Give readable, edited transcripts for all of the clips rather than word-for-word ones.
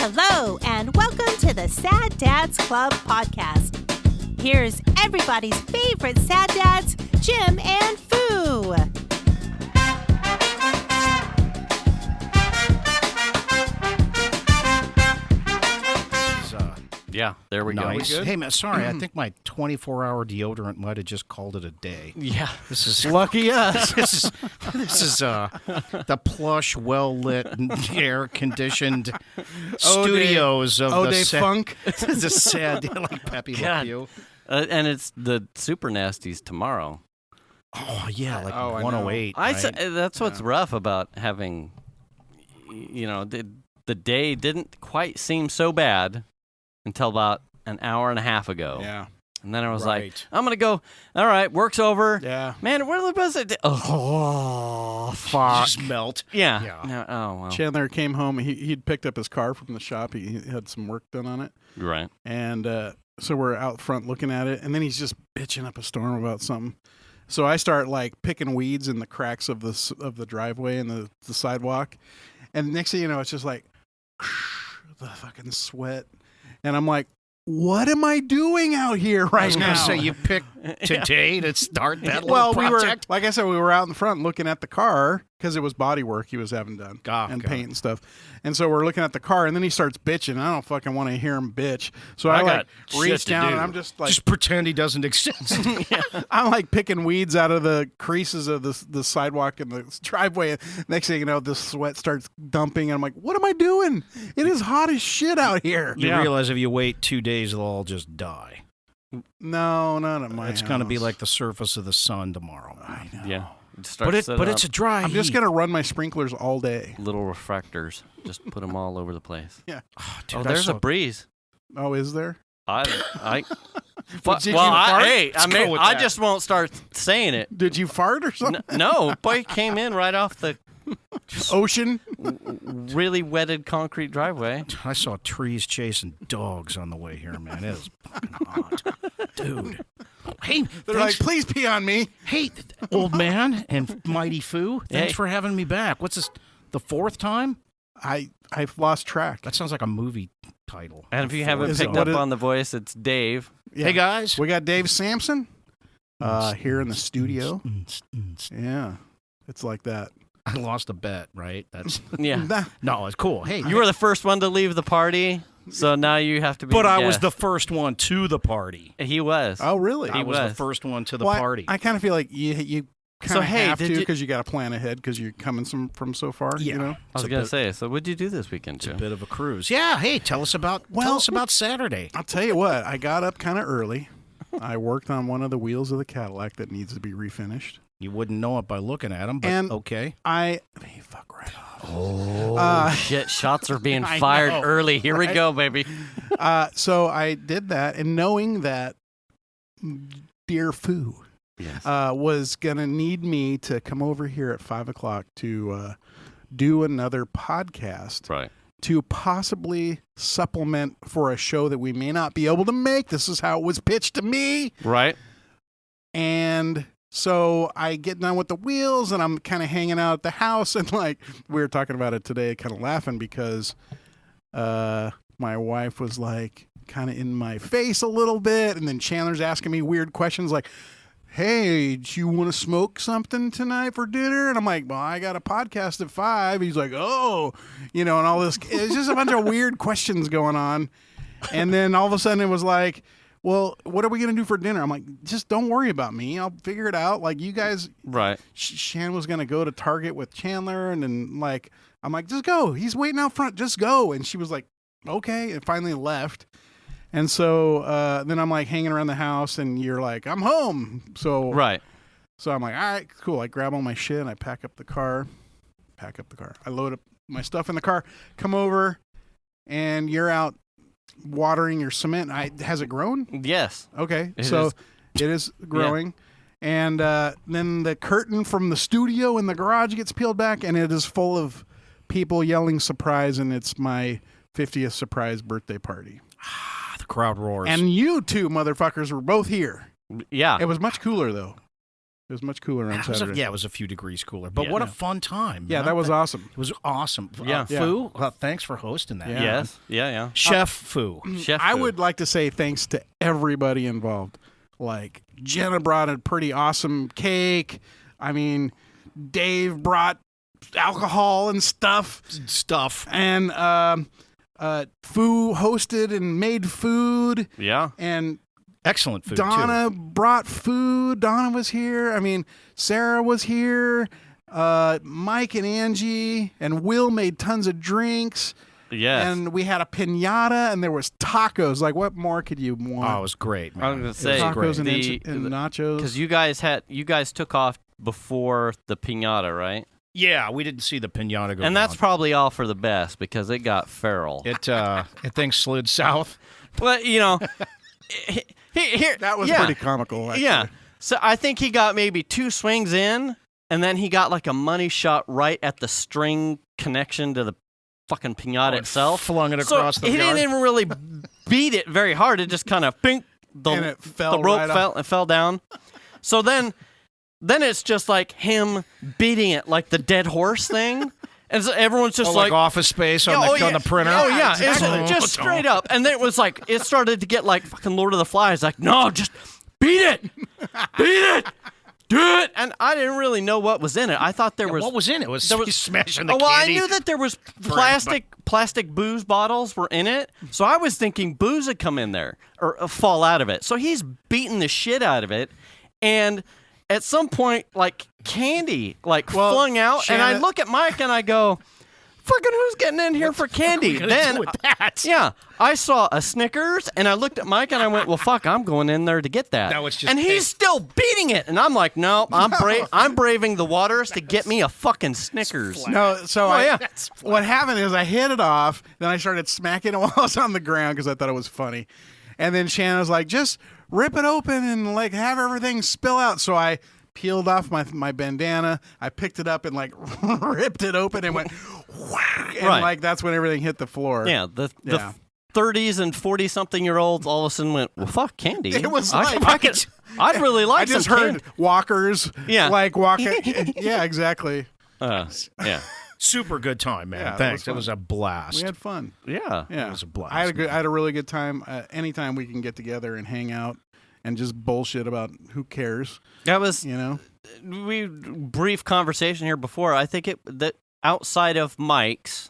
Hello, and welcome to the Sad Dads Club podcast. Here's everybody's favorite sad dads, Jim and Foo. Yeah, there we go. Hey, man, sorry, I think my 24-hour deodorant might have just called it a day. Yeah. This is Lucky us. this is the plush, well-lit, air-conditioned studios of the Dave Funk. the sad, like Pepe Le God. Pew. And it's the Super Nasties tomorrow. Oh, yeah, like Oh, I know. 108. right? That's what's rough about having, the day didn't quite seem so bad until about an hour and a half ago. Yeah. And then I was like, Right. I'm going to go, all right, work's over. Yeah. Man, what was it? Oh, fuck. Just melt. Yeah. Yeah. No, oh, well. Chandler came home. He'd picked up his car from the shop. He had some work done on it. Right. And so we're out front looking at it. And then he's just bitching up a storm about something. So I start like picking weeds in the cracks of the driveway and the sidewalk. And next thing you know, it's just like the fucking sweat. And I'm like, what am I doing out here I right was now? going to say, you picked today to start that well, little project? like I said, we were out in front looking at the car because it was body work he was having done and God. paint and stuff. And so we're looking at the car, and then he starts bitching. I don't fucking want to hear him bitch. So I I got like shit reach to down, do. and I'm just like, Just pretend he doesn't exist. I'm like picking weeds out of the creases of the sidewalk and the driveway. Next thing you know, the sweat starts dumping, and I'm like, what am I doing? It is hot as shit out here. You realize if you wait 2 days, they'll all just die. No, not at my It's going to be house. like the surface of the sun tomorrow. I know. Yeah. But it's a dry I'm just heat. going to run my sprinklers all day. Little refractors. Just put them all over the place. Yeah. Oh, dude, Oh, I there's saw- a breeze. Oh, is there? I Did you fart? Let's go with I that. just won't start saying it. Did you fart or something? No, boy came in right off the Ocean? really wetted concrete driveway. I saw trees chasing dogs on the way here, man. It was fucking hot. Dude. Hey, They're like, please pee on me. hey, old man and Mighty Foo, thanks Hey. for having me back. What's this, the fourth time? I've lost track. That sounds like a movie title. And if you The haven't fourth Is it- picked time. what up is- on the voice, it's Dave. Yeah. Hey, guys. We got Dave Sampson here in the studio. Yeah, it's like that. I lost a bet, right? That's Yeah. No, it's cool. Hey, You were the first one to leave the party, so now you have to be. but I was guest. the first one to the party. He was. Oh, really? I was was. the first one to the Well, party. I kind of feel like you kind So, of hey, have did to you- because you got to plan ahead because you're coming from so far. Yeah. You know. I was It's a gonna bit- say. So, what'd you do this weekend, It's a Jim? bit of a cruise. Yeah. Hey, tell us about Saturday. I'll tell you what. I got up kind of early. I worked on one of the wheels of the Cadillac that needs to be refinished. You wouldn't know it by looking at them, but And- okay. Hey, fuck right off. Oh shit! Shots are being I fired know, early. Here we right? go, baby. So I did that, and knowing that dear Foo Yes. was going to need me to come over here at 5 o'clock to do another podcast right. to possibly supplement for a show that we may not be able to make. This is how it was pitched to me. Right. And so I get done with the wheels and I'm kind of hanging out at the house. And like we were talking about it today, kind of laughing because my wife was like kind of in my face a little bit. And then Chandler's asking me weird questions like, hey, do you want to smoke something tonight for dinner? And I'm like, well, I got a podcast at 5. He's like, oh, and all this. It's just a bunch of weird questions going on. And then all of a sudden it was like, well, what are we going to do for dinner? I'm like, just don't worry about me. I'll figure it out. Like, you guys, Right. Shan was going to go to Target with Chandler. And then, like, I'm like, just go. He's waiting out front. Just go. And she was like, okay. And finally left. And so then I'm like hanging around the house and you're like, I'm home. So Right. So I'm like, all right, cool. I grab all my shit and I pack up the car. I load up my stuff in the car, come over, and you're out watering your cement. Has it grown? Yes. Okay. It So is. it is growing. And then the curtain from the studio in the garage gets peeled back and it is full of people yelling surprise. And it's my 50th surprise birthday party. The crowd roars. And you two motherfuckers were both here. Yeah. It was much cooler though. It was much cooler on Saturday. It was a few degrees cooler. But Yeah. what a fun time. Yeah, that was awesome. It was awesome. Yeah. Foo, thanks for hosting that. Yeah. Yes. Yeah. Chef Foo. Chef I food. would like to say thanks to everybody involved. Like, Jenna brought a pretty awesome cake. I mean, Dave brought alcohol and stuff. And Foo hosted and made food. Yeah. And Excellent food, Donna too. brought food. Donna was here. I mean, Sarah was here. Mike and Angie and Will made tons of drinks. Yes. And we had a piñata, and there was tacos. Like, what more could you want? Oh, it was great, man. I was gonna say tacos and, the- and nachos. Because you guys took off before the piñata, right? Yeah, we didn't see the piñata go And that's down. probably all for the best because it got feral. It thing slid south. But here That was yeah, pretty comical. Actually. Yeah. So I think he got maybe 2 swings in, and then he got like a money shot right at the string connection to the fucking piñata itself. Flung it across the he yard. didn't even really beat it very hard. It just kind of And it fell the rope right fell and fell down. So then it's just like him beating it like the dead horse thing. And so everyone's just like Office Space on the printer. Oh, yeah. exactly. It's just straight up. And then it was like, it started to get like fucking Lord of the Flies. Like, no, just beat it. Beat it. Do it. And I didn't really know what was in it. I thought there was. What was in it? Was there was smashing the well, I candy. knew that there was plastic booze bottles were in it. So I was thinking booze had come in there or fall out of it. So he's beating the shit out of it. And at some point, like candy, flung out, and I look at Mike and I go, "Fucking who's getting in here for candy?" Then, yeah, I saw a Snickers, and I looked at Mike and I went, "Well, fuck, I'm going in there to get that." That was just and he's still beating it, and I'm like, "No, I'm braving the waters to get me a fucking Snickers." No, so yeah. what happened is I hit it off, then I started smacking it while I was on the ground because I thought it was funny. And then Shannon was like, just rip it open and like have everything spill out. So I peeled off my bandana. I picked it up and like ripped it open and went whack. And like that's when everything hit the floor. Yeah, the 30s and 40-something-year-olds all of a sudden went, well, fuck candy. It was I'd really like I just some heard candy. walkers. Yeah. Like walking. Yeah, exactly. Yeah. Super good time, man. Yeah, Thanks. it It was a blast. We had fun. Yeah. Yeah, It was a blast, I had a really good time. Anytime we can get together and hang out and just bullshit about who cares, That was we brief conversation here before. I think that outside of Mike's,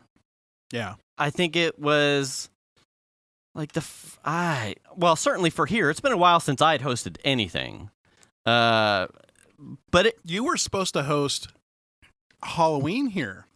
I think it was like certainly for here. It's been a while since I'd hosted anything. But you were supposed to host Halloween here.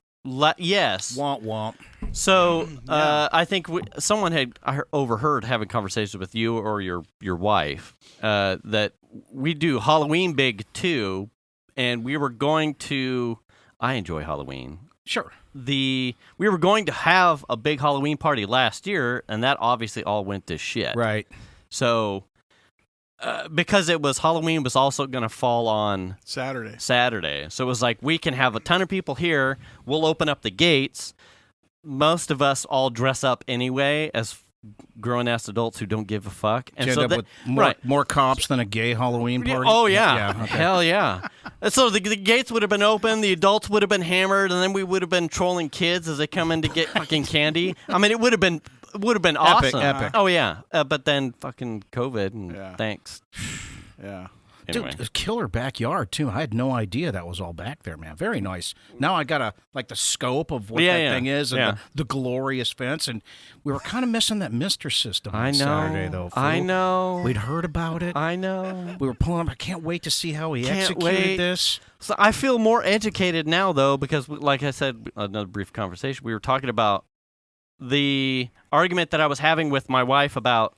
Yes. Womp womp. So I think someone had overheard having conversations with you or your wife that we do Halloween big too, and we were going to. I enjoy Halloween. Sure. We were going to have a big Halloween party last year, and that obviously all went to shit. Right. So because Halloween was also going to fall on Saturday. So it was like, we can have a ton of people here. We'll open up the gates. Most of us all dress up anyway as grown-ass adults who don't give a fuck. And So with more cops than a gay Halloween party? Oh, yeah. Okay. Hell yeah. And so the gates would have been open, the adults would have been hammered, and then we would have been trolling kids as they come in to get fucking candy. I mean, it would have been awesome. Epic. Oh, yeah. But then fucking COVID, and thanks. Yeah. Anyway. Dude, a killer backyard, too. I had no idea that was all back there, man. Very nice. Now I got the scope of what that thing is and the glorious fence. And we were kind of missing that mister system on Saturday, though. Phil. I know. We'd heard about it. I know. We were pulling up. I can't wait to see how he executed this. So I feel more educated now, though, because, like I said, another brief conversation, we were talking about the argument that I was having with my wife about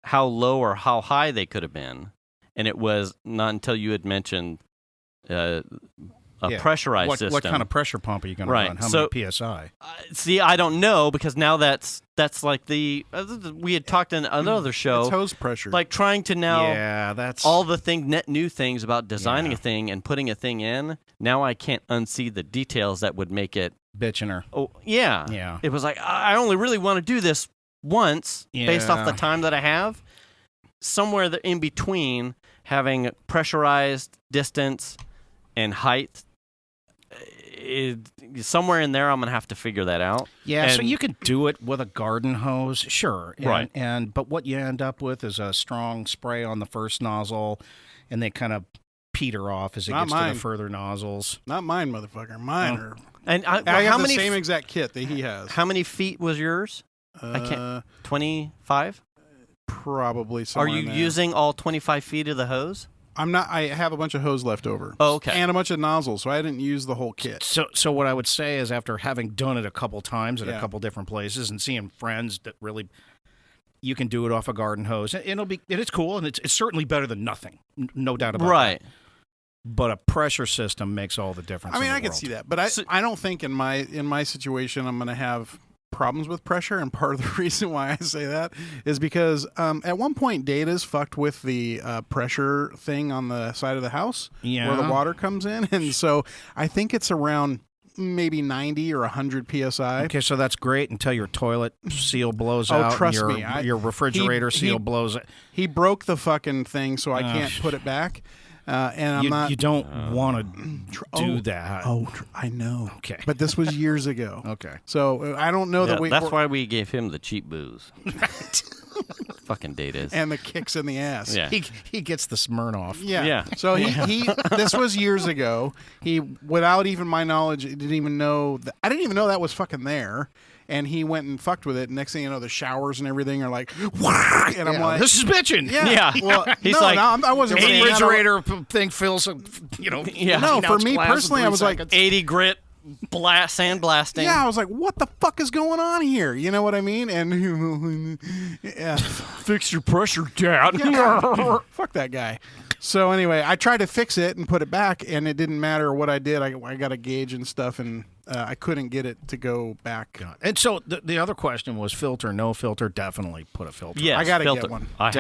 how low or how high they could have been. And it was not until you had mentioned a pressurized system. What kind of pressure pump are you going to run? How many PSI? See, I don't know, because now that's like we had talked in another show. It's hose pressure. Like trying to now that's all the net new things about designing a thing and putting a thing in. Now I can't unsee the details that would make it. Bitching her. Oh, yeah. Yeah. It was like, I only really want to do this once based off the time that I have. Somewhere in between having pressurized distance and height. Somewhere in there, I'm gonna have to figure that out. Yeah, so you can do it with a garden hose, sure, right? But what you end up with is a strong spray on the first nozzle, and they kind of peter off as it gets to the further nozzles. Not mine, motherfucker. Mine are. And I have the same exact kit that he has. How many feet was yours? I can't. 25. Probably. Are you using all 25 feet of the hose? I'm not. I have a bunch of hose left over. Oh, okay. And a bunch of nozzles, so I didn't use the whole kit. So what I would say is, after having done it a couple times at a couple different places and seeing friends that really, you can do it off a garden hose, and it's cool, and it's certainly better than nothing, no doubt about right. that. But a pressure system makes all the difference. I mean, I can see that, but I don't think in my situation I'm going to have problems with pressure, and part of the reason why I say that is because at one point Data's fucked with the pressure thing on the side of the house where the water comes in, and so I think it's around maybe 90 or 100 psi. Okay, so that's great until your toilet seal blows out. Trust and me, your refrigerator seal blows out. He broke the fucking thing, so I can't put it back. And you don't want to do that. I know. Okay. But this was years ago. Okay. So I don't know that we... That's why we gave him the cheap booze. Fucking Data. And the kicks in the ass. Yeah. He gets the Smirnoff. Yeah. So he this was years ago. He, without even my knowledge, didn't even know... I didn't even know that was fucking there. And he went and fucked with it. Next thing you know, the showers and everything are like, wah! And I'm like, this is bitching. Yeah. Well, he's no, like, I wasn't the saying refrigerator thing fills, Yeah. No, for me personally, I was like, 80 grit sandblasting. Yeah, I was like, what the fuck is going on here? You know what I mean? And fix your pressure, Dad. Yeah. Fuck that guy. So anyway, I tried to fix it and put it back, and it didn't matter what I did. I got a gauge and stuff, and I couldn't get it to go back. And so the other question was filter, no filter. Definitely put a filter. Yes, I got to filter. get one. I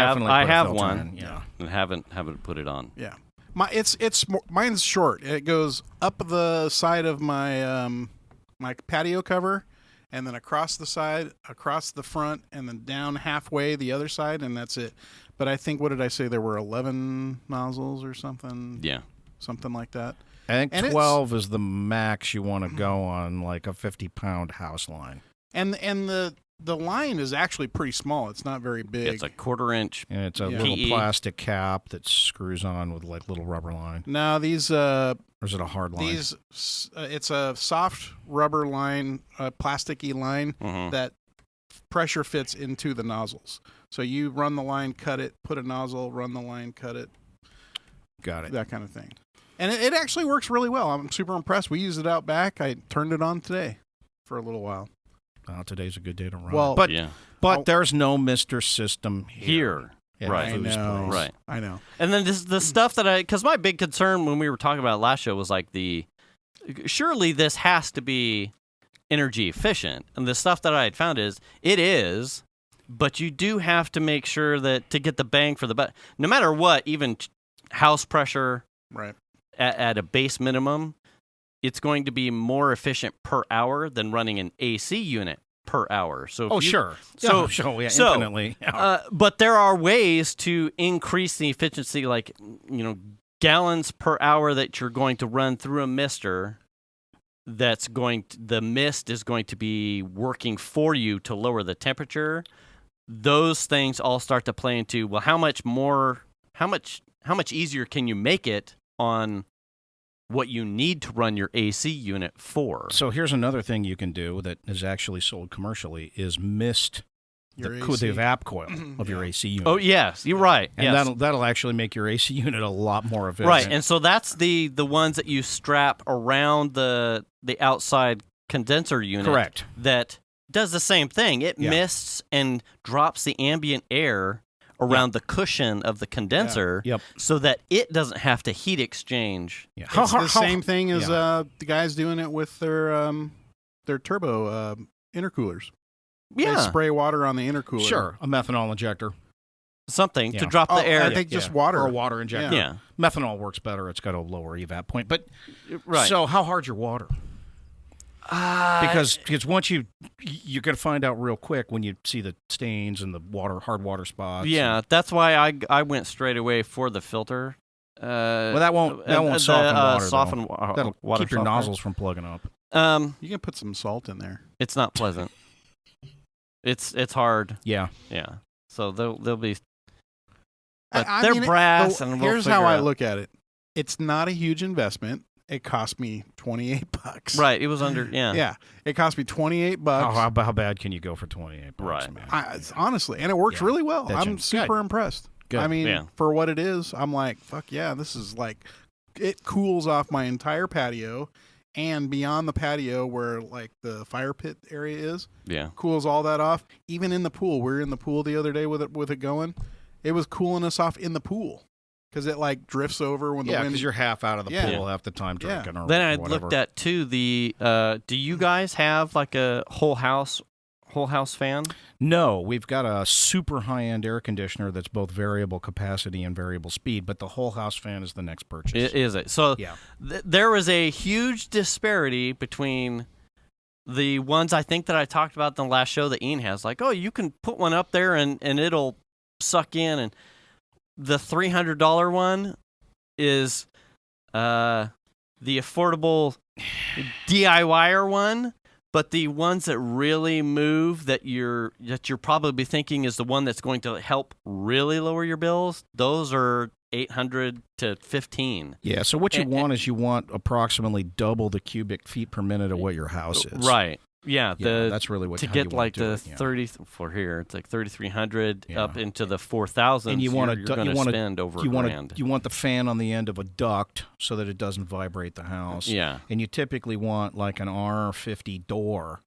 have one. Yeah, and haven't put it on. Yeah, mine's short. It goes up the side of my my patio cover, and then across the side, across the front, and then down halfway the other side, and that's it. But I think, what did I say? There were 11 nozzles or something. Yeah, something like that. I think 12 is the max you want to go on, like a 50-pound house line. And the line is actually pretty small. It's not very big. It's a 1/4 inch. And it's a little plastic cap that screws on with like little rubber line. No, these or is it a hard line? It's a soft rubber line, plasticky line that pressure fits into the nozzles. So you run the line, cut it, put a nozzle, run the line, cut it. Got it. That kind of thing. And it actually works really well. I'm super impressed. We used it out back. I turned it on today for a little while. Today's a good day to run. Well, but there's no Mr. System here. Right. I know. Right. I know. And then the stuff that because my big concern when we were talking about it last show was like surely this has to be energy efficient. And the stuff that I had found is it is, but you do have to make sure that to get the bang for the buck, no matter what, even house pressure, right, at a base minimum, it's going to be more efficient per hour than running an AC unit per hour. So sure. Infinitely. But there are ways to increase the efficiency, like gallons per hour that you're going to run through a mister. The mist is going to be working for you to lower the temperature. Those things all start to play into, well, how much easier can you make it on what you need to run your AC unit for? So here's another thing you can do that is actually sold commercially is mist the evap coil of your AC unit. Oh, yes, you're right. And that'll actually make your AC unit a lot more efficient. Right, and so that's the ones that you strap around the outside condenser unit. Correct. That does the same thing. It mists and drops the ambient air around the cushion of the condenser so that it doesn't have to heat exchange. Yeah. It's the same thing as the guys doing it with their turbo intercoolers. Yeah. They spray water on the intercooler. Sure, a methanol injector. Something to drop the air. I think just water. Or a water injector. Yeah. Methanol works better. It's got a lower evap point. But right. So how hard's your water? Because once you're going to find out real quick when you see the stains and the hard water spots. Yeah, that's why I went straight away for the filter. Well, that won't soften water. That'll water keep your softener. nozzles from plugging up. You can put some salt in there. It's not pleasant. It's hard. Yeah. Yeah. So they'll be. I mean, brass, and here's how I look at it. It's not a huge investment. It cost me $28. Right. It was under. Yeah. Yeah. It cost me $28. How bad can you go for $28? Right. Man? Honestly, and it works really well. I'm super Good. impressed. Good. I mean, for what it is, I'm like, fuck yeah, this is like, it cools off my entire patio, and beyond the patio where like the fire pit area is. Yeah. Cools all that off. Even in the pool, we were in the pool the other day with it going. It was cooling us off in the pool. Because it like drifts over when the wind. Yeah, because you're half out of the pool half the time drinking. Yeah. Or then I whatever. looked at too the. Do you guys have like a whole house fan? No, we've got a super high-end air conditioner that's both variable capacity and variable speed, but the whole house fan is the next purchase. Is it? So yeah. There was a huge disparity between the ones I think that I talked about in the last show that Ian has. Like, oh, you can put one up there and it'll suck in, and the $300 one is the affordable DIYer one, but the ones that really move that you're probably thinking is the one that's going to help really lower your bills. Those are $800 to $1,500. Yeah. So what you want is you want approximately double the cubic feet per minute of what your house is. Right. Yeah, that's really what to how get you like want to the do it, 30 for here. It's like 3,300 up into the 4,000. And you want to spend over $1,000. You want the fan on the end of a duct so that it doesn't vibrate the house. Yeah, and you typically want like an R50 door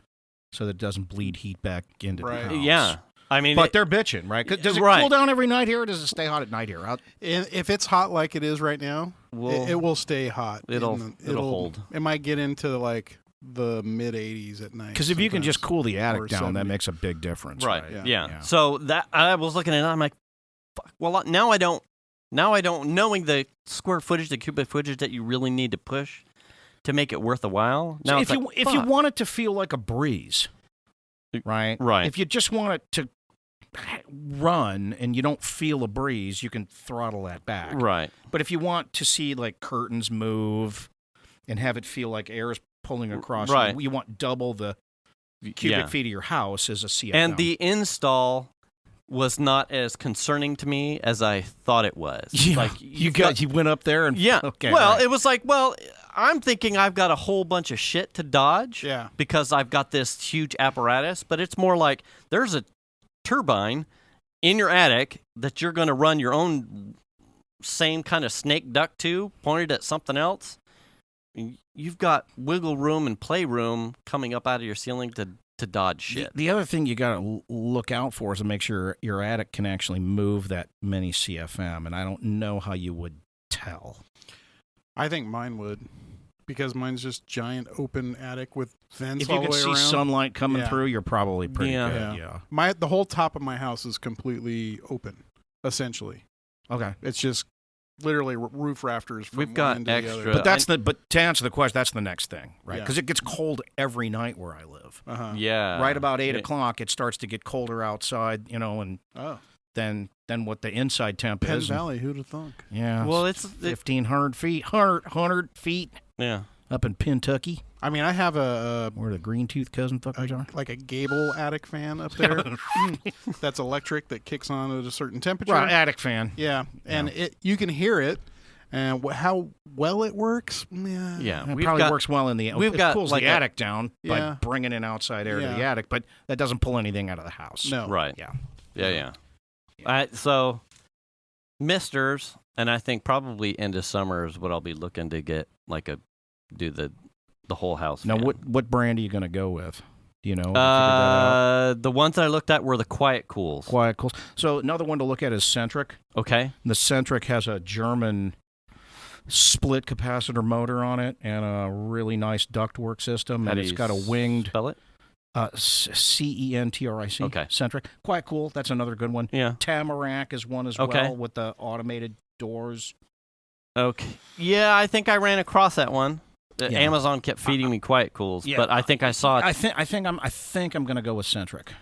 so that it doesn't bleed heat back into the house. Yeah. I mean, but they're bitching, right? Does it cool down every night here, or does it stay hot at night here? If it's hot like it is right now, it will stay hot. It'll hold. It might get into like the mid 80s at night. Because if you can just cool the attic down, that makes a big difference. Right. Yeah. So that I was looking at it, I'm like, fuck. Well, now I don't. Knowing the square footage, the cubic footage that you really need to push to make it worth a while. Now, so if you want it to feel like a breeze, right? Right. If you just want it to run and you don't feel a breeze, you can throttle that back. Right. But if you want to see like curtains move and have it feel like air is pulling across, you want double the cubic feet of your house as a CFM. And the install was not as concerning to me as I thought it was. Yeah. Like you went up there and Okay. Well, it was like, I'm thinking I've got a whole bunch of shit to dodge because I've got this huge apparatus, but it's more like there's a turbine in your attic that you're going to run your own same kind of snake duct to, pointed at something else. You've got wiggle room and playroom coming up out of your ceiling to dodge shit. The other thing you got to look out for is to make sure your attic can actually move that many CFM, and I don't know how you would tell. I think mine would, because mine's just giant open attic with vents if you all the can way see around. sunlight coming through, you're probably pretty good. Yeah. The whole top of my house is completely open, essentially. Okay. It's just literally roof rafters from We've got one end to extra. the other. But to answer the question, that's the next thing, right? Because it gets cold every night where I live. Yeah. Right about 8 o'clock, it starts to get colder outside, and then what the inside temp Penn is. Valley, who'd have thunk? Yeah. Well, it's 1,500 feet, 100 feet. Yeah. Up in Kentucky. I mean, I have where the green tooth cousin fuckers are. Like a gable attic fan up there. That's electric that kicks on at a certain temperature. Right, attic fan. Yeah, and you can hear it. And how well it works? Yeah, it probably works well in the. It cools the attic down by bringing in outside air to the attic, but that doesn't pull anything out of the house. No. Right. Yeah. So, misters, and I think probably end of summer is what I'll be looking to get, do the whole house. Now, fan. what brand are you going to go with? Do you know? The ones that I looked at were the Quiet Cools. Quiet Cools. So another one to look at is Centric. Okay. The Centric has a German split capacitor motor on it and a really nice ductwork system, and it's got a winged. Spell it. CENTRIC. Okay. Centric. Quite cool. That's another good one. Yeah. Tamarack is one as well with the automated doors. Okay. Yeah, I think I ran across that one. Amazon kept feeding me quiet cools, but I think I saw it. I think I'm going to go with Centric.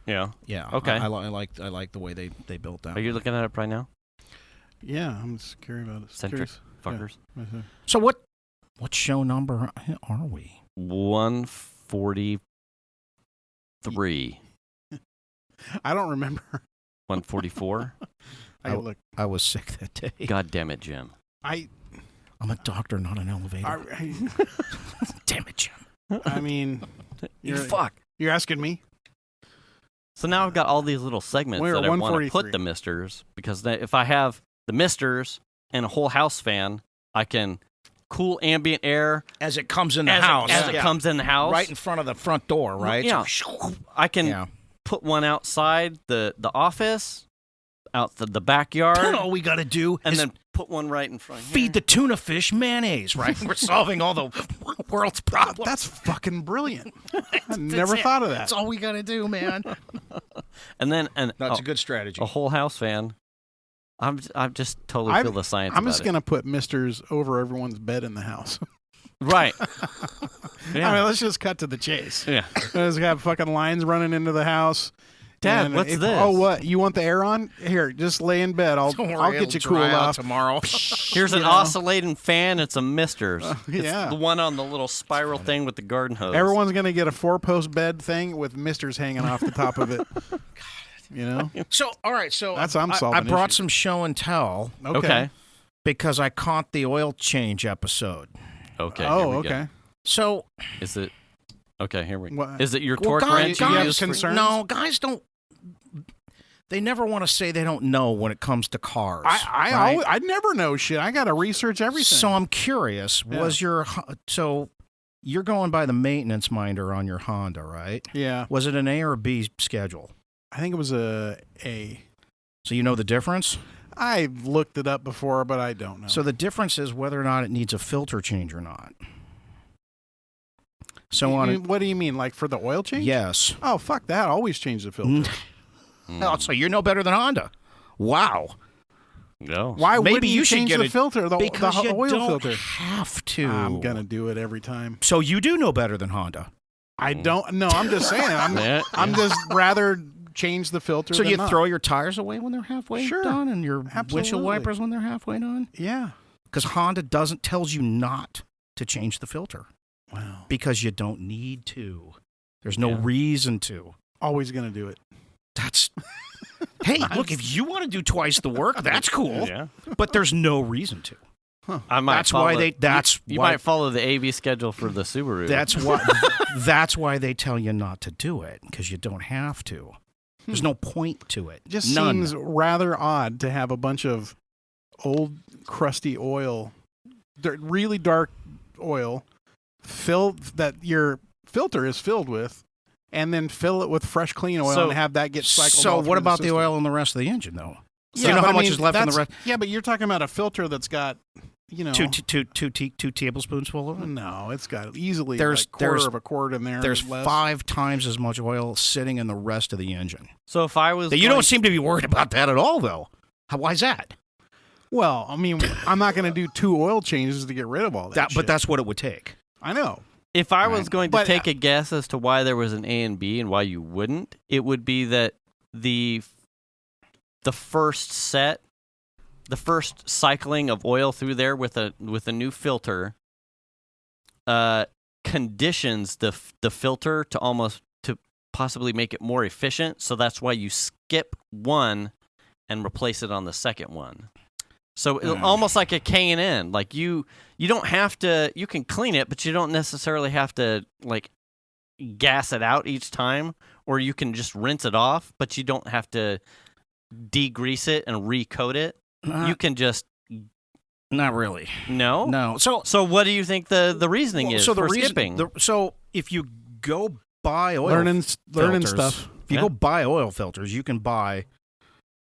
Yeah. Yeah. Okay. I like the way they built that. Are you looking at it right now? Yeah, I'm just curious about it. Centric fuckers. Yeah. So what show number are we? 143. I don't remember. 144. I was sick that day. God damn it, Jim. I'm a doctor, not an elevator. Damn it, Jim. I mean, Fuck. You're asking me? So now I've got all these little segments that I want to put the misters, because if I have the misters and a whole house fan, I can cool ambient air as it comes in the house. As it comes in the house. Right in front of the front door, right? Yeah. So I can put one outside the office, out the backyard. All we got to do and is then put one right in front here. Feed the tuna fish mayonnaise, right? We're solving all the world's problems. That's fucking brilliant. I never thought of that. That's all we got to do, man. And then that's a good strategy. A whole house fan. I'm just totally feel the science. I'm just gonna put misters over everyone's bed in the house. Right. Yeah. I mean, let's just cut to the chase. Yeah. Let's have fucking lines running into the house. Dad, what's this? Oh, what? You want the air on? Here, just lay in bed. I'll get you cooled off tomorrow. Here's an oscillating fan and some misters. Yeah. It's the one on the little spiral thing with the garden hose. Everyone's gonna get a 4-post bed thing with misters hanging off the top of it. You know? So, all right. So that's I'm solving. I brought some show and tell. Okay. Because I caught the oil change episode. Okay. Oh, okay. Go. So is it? Okay, here we go. What? Is it your torque wrench? Guys, concerns? No, guys don't. They never want to say they don't know when it comes to cars. I never know shit. I got to research everything. So I'm curious. Yeah. So you're going by the maintenance minder on your Honda, right? Yeah. Was it an A or a B schedule? I think it was a A. So you know the difference? I've looked it up before, but I don't know. So the difference is whether or not it needs a filter change or not. So what do you mean, like for the oil change? Yes. Oh, fuck that. Always change the filter. Oh, so you're no better than Honda. Wow. No. Why Maybe wouldn't you change the filter, the oil filter? Have to. I'm going to do it every time. So you do know better than Honda. I don't. No, I'm just saying. I'm just rather change the filter. So than you not. throw your tires away when they're halfway done, and your windshield wipers when they're halfway done. Yeah, because Honda tells you not to change the filter. Wow. Because you don't need to. There's no reason to. Always going to do it. That's. Hey, look, if you want to do twice the work, that's cool. Yeah. But there's no reason to. Huh. That's why you might follow the AV schedule for the Subaru. That's why they tell you not to do it, because you don't have to. There's no point to it. Just seems rather odd to have a bunch of old, crusty oil, really dark oil, that your filter is filled with, and then fill it with fresh, clean oil and have that get cycled. So what about the oil in the rest of the engine, though? Yeah, you know how much is left in the rest? Yeah, but you're talking about a filter that's got, two tablespoons full of it. No, it's got easily there's quarter of a quart in there. There's 5 times as much oil sitting in the rest of the engine. So if I was, you don't seem to be worried about that at all, though. Why is that? Well, I mean, I'm not going to do 2 oil changes to get rid of all that. But that's what it would take. I know. If I was going to take a guess as to why there was an A and B and why you wouldn't, it would be that the first cycling of oil through there with a new filter conditions the filter to possibly make it more efficient. So that's why you skip one and replace it on the second one. So almost like a K&N, like you don't have to. You can clean it, but you don't necessarily have to like gas it out each time, or you can just rinse it off, but you don't have to degrease it and recoat it. You can just not really. No. So what do you think the reasoning is for skipping? So if you go buy oil learning filters, stuff, if you go buy oil filters, you can buy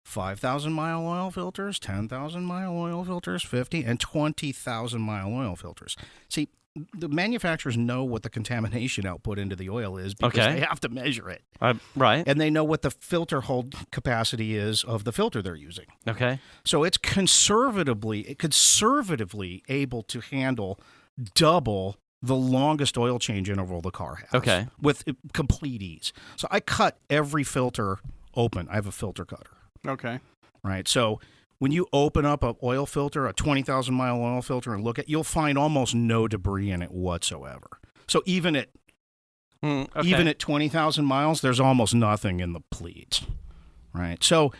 5,000-mile oil filters, 10,000-mile oil filters, 50 and 20,000-mile oil filters. See, the manufacturers know what the contamination output into the oil is because they have to measure it. Right. And they know what the filter hold capacity is of the filter they're using. Okay. So it's conservatively able to handle double the longest oil change interval the car has. Okay. With complete ease. So I cut every filter open. I have a filter cutter. Okay. Right. So when you open up an oil filter, a 20,000-mile oil filter, and look at, you'll find almost no debris in it whatsoever. So even at 20,000 miles, there's almost nothing in the pleats. Right. So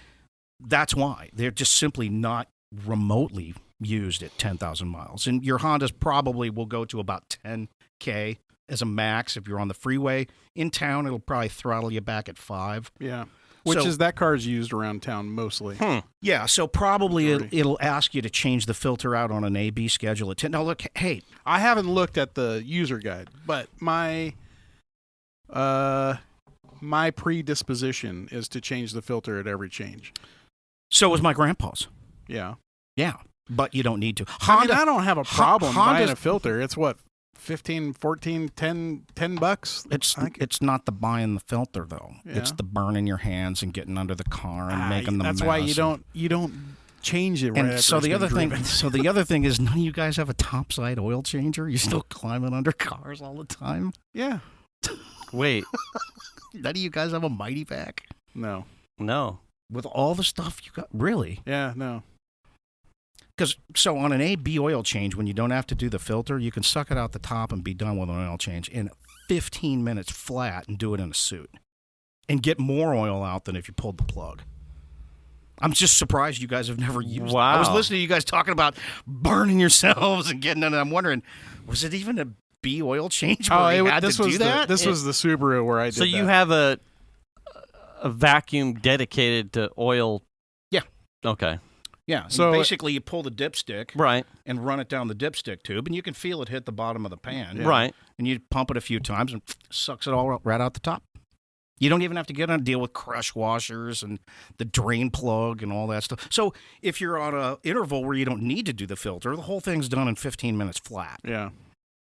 that's why they're just simply not remotely used at 10,000 miles. And your Hondas probably will go to about 10K as a max if you're on the freeway. In town, it'll probably throttle you back at 5. Yeah. Which is that car is used around town mostly. Yeah, so probably it'll ask you to change the filter out on an A/B schedule at 10. Now look, hey, I haven't looked at the user guide, but my predisposition is to change the filter at every change. So was my grandpa's. Yeah. Yeah, but you don't need to. Honda, I don't have a problem buying a filter. It's what, 15, 14, 10 bucks? It's not the buying the filter though. Yeah. It's the burning your hands and getting under the car and making the mess. That's why you don't change it right and after so the other thing driven. so the other thing is, none of you guys have a topside oil changer? You still climbing under cars all the time? Yeah. Wait. None of you guys have a Mighty Vac? No. With all the stuff you got? Really? Yeah, no. Because so on an A/B oil change, when you don't have to do the filter, you can suck it out the top and be done with an oil change in 15 minutes flat and do it in a suit and get more oil out than if you pulled the plug. I'm just surprised you guys have never used it. I was listening to you guys talking about burning yourselves and getting in, and I'm wondering, was it even a B oil change where you had to do that? This was the Subaru where I did that. So you have a vacuum dedicated to oil? Yeah. Okay. Yeah, so basically you pull the dipstick right and run it down the dipstick tube, and you can feel it hit the bottom of the pan. Yeah. Right. And you pump it a few times, and sucks it all right out the top. You don't even have to get on a deal with crush washers and the drain plug and all that stuff. So if you're on an interval where you don't need to do the filter, the whole thing's done in 15 minutes flat. Yeah.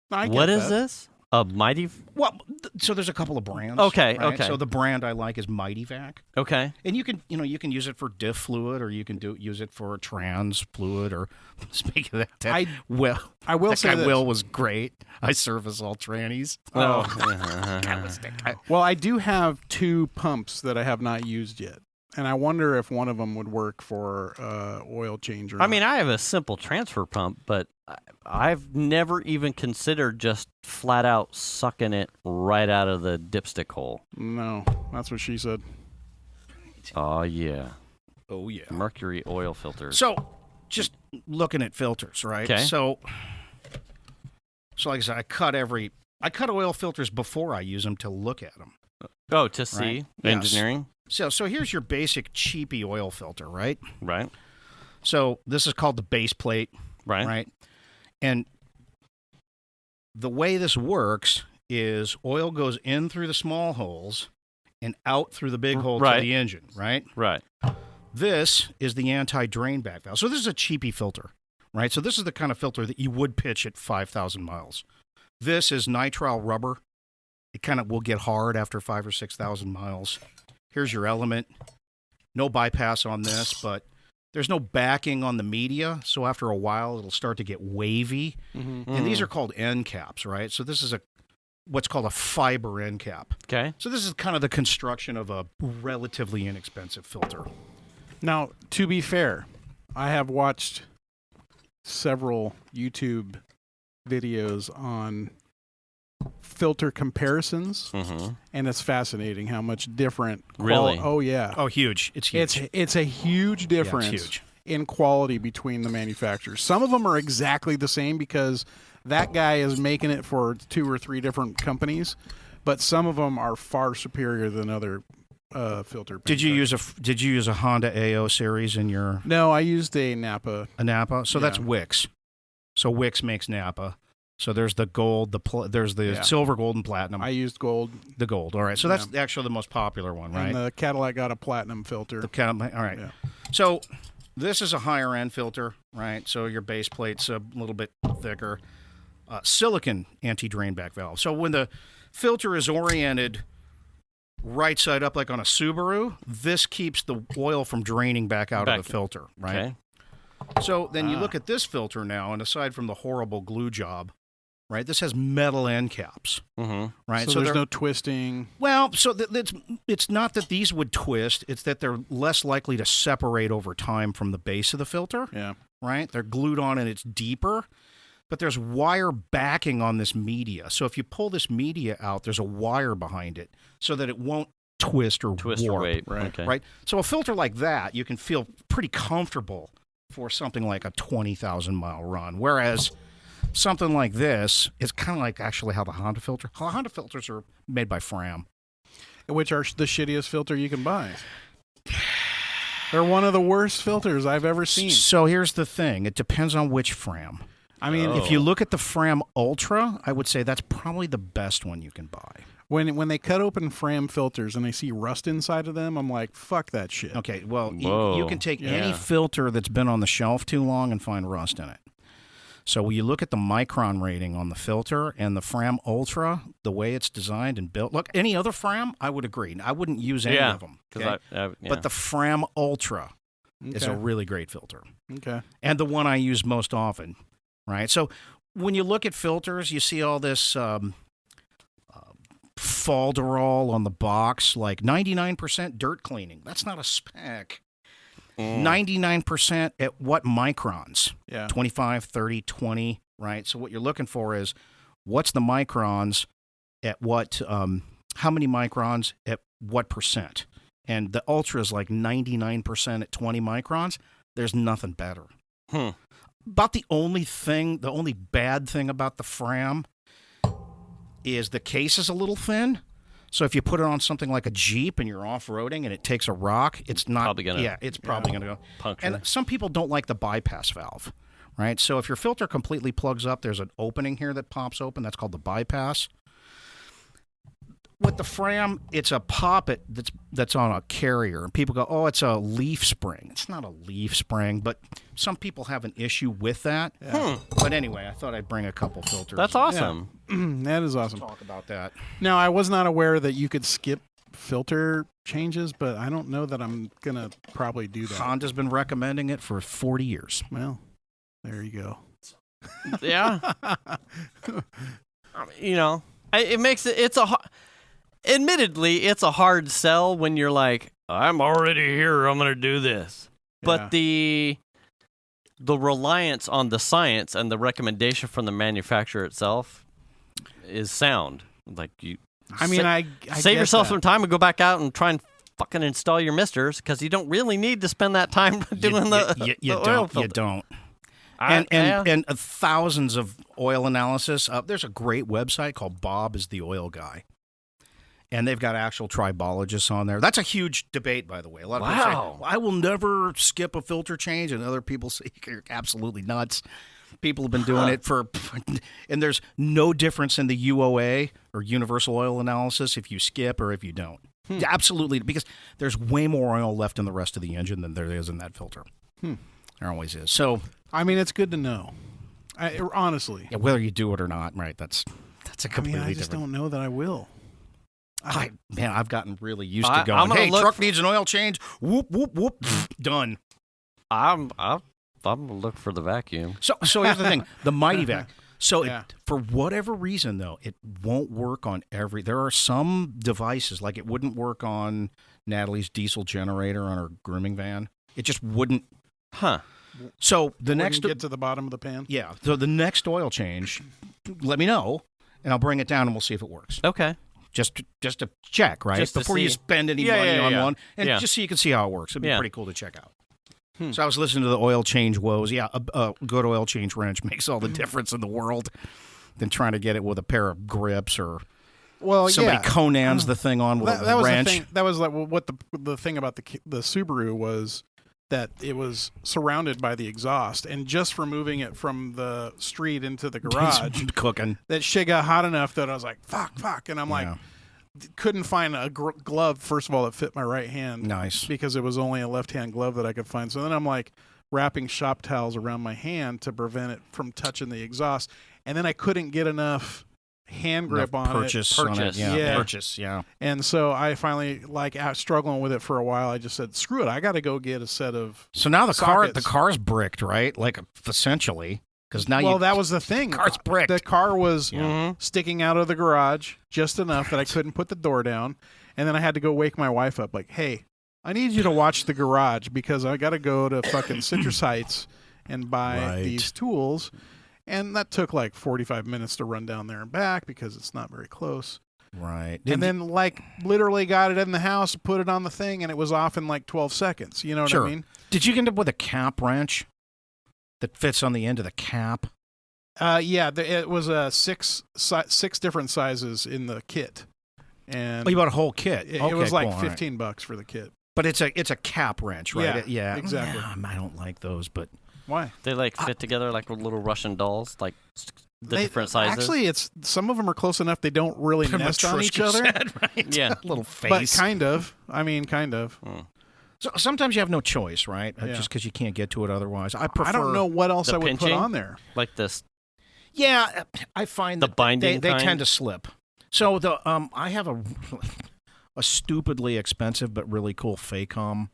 What is this? A Mighty? Well, so there's a couple of brands. Okay, right? okay. So the brand I like is Mighty Vac. Okay. And you can use it for diff fluid, or you can use it for trans fluid, or speaking of that, I will say this. Will was great. I service all trannies. Oh. Well, I do have 2 pumps that I have not used yet. And I wonder if one of them would work for oil change or not. I mean, I have a simple transfer pump, but I've never even considered just flat out sucking it right out of the dipstick hole. No, that's what she said. Oh, yeah. Oh, yeah. Mercury Oil Filter. So, just looking at filters, right? Okay. So like I said, I cut oil filters before I use them to look at them. Oh, to see right? Yes. engineering? So here's your basic cheapy oil filter, right? Right. So this is called the base plate, right? And the way this works is oil goes in through the small holes and out through the big hole to the engine, right? Right. This is the anti-drain back valve. So this is a cheapy filter, right? So this is the kind of filter that you would pitch at 5,000 miles. This is nitrile rubber. It kind of will get hard after 5,000 or 6,000 miles. Here's your element. No bypass on this, but there's no backing on the media, so after a while it'll start to get wavy. Mm-hmm. And these are called end caps, right? So this is what's called a fiber end cap. Okay. So this is kind of the construction of a relatively inexpensive filter. Now, to be fair, I have watched several YouTube videos on filter comparisons, and it's fascinating how much different. Really? Oh yeah. Oh, huge! It's huge. It's a huge difference. Yeah, it's huge. In quality between the manufacturers. Some of them are exactly the same because that guy is making it for 2 or 3 different companies, but some of them are far superior than other filter. Did you use a Honda AO series in your? No, I used a Napa. A Napa. So that's Wix. So Wix makes Napa. So there's the gold, there's the silver, gold, and platinum. I used gold. The gold. All right. So that's actually the most popular one, right? And the Cadillac got a platinum filter. All right. Yeah. So this is a higher end filter, right? So your base plate's a little bit thicker. Silicon anti-drain back valve. So when the filter is oriented right side up like on a Subaru, this keeps the oil from draining back out of the filter, right? Okay. So then you look at this filter now, and aside from the horrible glue job, right? This has metal end caps, right? So there's no twisting. Well, so it's not that these would twist. It's that they're less likely to separate over time from the base of the filter. Yeah. Right? They're glued on and it's deeper. But there's wire backing on this media. So if you pull this media out, there's a wire behind it so that it won't twist or warp. Right. Right. Okay. Right? So a filter like that, you can feel pretty comfortable for something like a 20,000-mile run. Whereas something like this is kind of like actually how the Honda filters are made by Fram. Which are the shittiest filter you can buy. They're one of the worst filters I've ever seen. So here's the thing. It depends on which Fram. I mean, if you look at the Fram Ultra, I would say that's probably the best one you can buy. When they cut open Fram filters and I see rust inside of them, I'm like, fuck that shit. Okay, well, you can take any filter that's been on the shelf too long and find rust in it. So when you look at the micron rating on the filter and the Fram Ultra, the way it's designed and built, look, any other Fram, I would agree. I wouldn't use any of them. Okay? But the Fram Ultra is a really great filter. Okay. And the one I use most often. Right, so when you look at filters, you see all this falderall on the box, like 99% dirt cleaning. That's not a spec. 99% at what microns? Yeah. 25, 30, 20, right? So what you're looking for is what's the microns at what, how many microns at what percent? And the Ultra is like 99% at 20 microns. There's nothing better. About the only bad thing about the Fram is the case is a little thin. So if you put it on something like a Jeep and you're off-roading and it takes a rock, it's not probably gonna it's probably going to go puncture. And some people don't like the bypass valve, right? So if your filter completely plugs up, there's an opening here that pops open. That's called the bypass. With the Fram, it's a poppet that's on a carrier. And people go, oh, it's a leaf spring. It's not a leaf spring, but some people have an issue with that. Yeah. But anyway, I thought I'd bring a couple filters. That's awesome. Yeah. That is awesome. Talk about that. Now, I was not aware that you could skip filter changes, but I don't know that I'm going to probably do that. Honda's been recommending it for 40 years. Well, there you go. Yeah. It makes it, admittedly, it's a hard sell when you're like, I'm already here, I'm going to do this. Yeah. But the reliance on the science and the recommendation from the manufacturer itself is sound. Like I save yourself that. some time and go back out and try and fucking install your misters because you don't really need to spend that time doing the oil filter. You don't. And thousands of oil analysis. There's a great website called Bob is the Oil Guy. And they've got actual tribologists on there. That's a huge debate, by the way. A lot of people say, well, I will never skip a filter change. And other people say, you're absolutely nuts. People have been doing it and there's no difference in the UOA or universal oil analysis if you skip or if you don't. Absolutely, because there's way more oil left in the rest of the engine than there is in that filter. There always is. So, I mean, it's good to know. Honestly. Yeah, whether you do it or not, right? That's a completely I just don't know that I will. I've gotten really used to going, hey, truck needs an oil change. Whoop, whoop, whoop. Done. I'm going to look for the vacuum. So here's the thing. The Mighty Vac. So for whatever reason, though, it won't work on there are some devices, like it wouldn't work on Natalie's diesel generator on her grooming van. It just wouldn't. So the next get to the bottom of the pan? Yeah. So the next oil change, let me know, and I'll bring it down and we'll see if it works. Okay. Just to check, right? Just before you spend any money on one, and just so you can see how it works. It'd be pretty cool to check out. So I was listening to the oil change woes. Yeah, a good oil change wrench makes all the difference in the world than trying to get it with a pair of grips or somebody Conan's the thing on with a wrench. The thing, that was like what the thing about the Subaru was that it was surrounded by the exhaust, and just for moving it from the street into the garage, cooking, that shit got hot enough that I was like, fuck, and I'm like, couldn't find a glove, first of all, that fit my right hand. Nice. Because it was only a left-hand glove that I could find. So then I'm like wrapping shop towels around my hand to prevent it from touching the exhaust, and then I couldn't get enough hand grip on purchase. Yeah. And so I finally, out struggling with it for a while, I just said, screw it, I got to go get a set of So now the sockets. car's bricked, right? Like, essentially. Because now well, that was the thing. Car's bricked. The car was sticking out of the garage just enough that I couldn't put the door down. And then I had to go wake my wife up like, hey, I need you to watch the garage because I got to go to fucking Citrus Heights and buy these tools. And that took like 45 minutes to run down there and back because it's not very close. Right. And then like literally got it in the house, put it on the thing, and it was off in like 12 seconds. You know what I mean? Did you end up with a cap wrench that fits on the end of the cap? Yeah, it was six different sizes in the kit. And you bought a whole kit. It was like $15 for the kit. But it's a cap wrench, right? Yeah, exactly. I don't like those, but why? They like fit together like little Russian dolls, like the different sizes. Actually, some of them are close enough they don't really nest on each other. Right? Yeah, little face. But kind of. I mean, kind of. So sometimes you have no choice, right? Just because you can't get to it otherwise. I don't know what else I would put on there. Like this. Yeah, I find the binding they tend to slip. So I have a stupidly expensive but really cool Facom.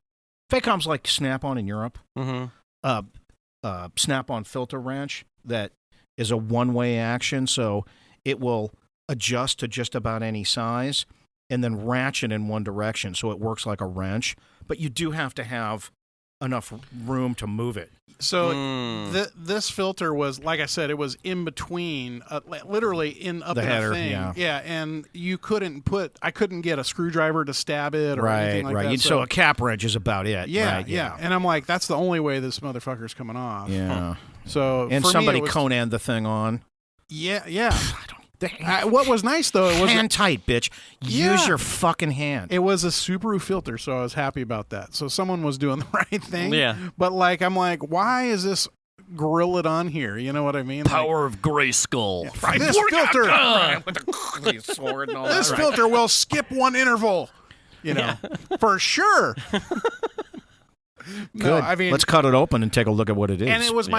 Facom's like Snap-on in Europe. Snap-on filter wrench that is a one-way action, so it will adjust to just about any size and then ratchet in one direction, so it works like a wrench. But you do have to have enough room to move it. So this filter was, like I said, it was in between, literally up the in header, a thing. Yeah, and I couldn't get a screwdriver to stab it or anything like that. So a cap wrench is about it. Yeah. And I'm like, that's the only way this motherfucker's coming off. Yeah. So and for somebody me, Conan the thing on. Yeah. What was nice though, it was hand tight, bitch. Use your fucking hand. It was a Subaru filter, so I was happy about that. So someone was doing the right thing. Yeah. But I'm like, why is this Gorilla on here? You know what I mean? Power of Grayskull. Yeah. Right. This filter with the sword and all this filter will skip one interval. You know, for sure. Good. No, I mean, let's cut it open and take a look at what it is. And it was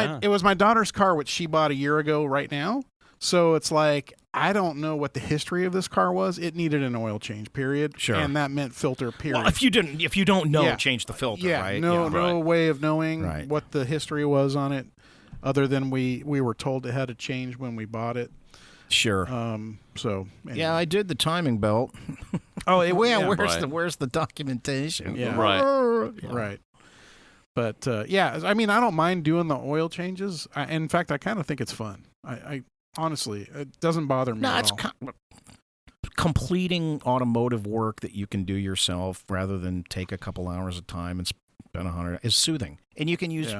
my daughter's car, which she bought a year ago right now. So it's like, I don't know what the history of this car was. It needed an oil change, period. Sure. And that meant filter, period. Well, if you don't know, change the filter, right? No way of knowing what the history was on it, other than we were told it had to change when we bought it. Sure. So anyway. Yeah, I did the timing belt. Where's the documentation? Yeah. Right. But I mean, I don't mind doing the oil changes. In fact, I kind of think it's fun. I honestly, it doesn't bother me at all. Completing automotive work that you can do yourself rather than take a couple hours of time and spend $100 is soothing, and you can use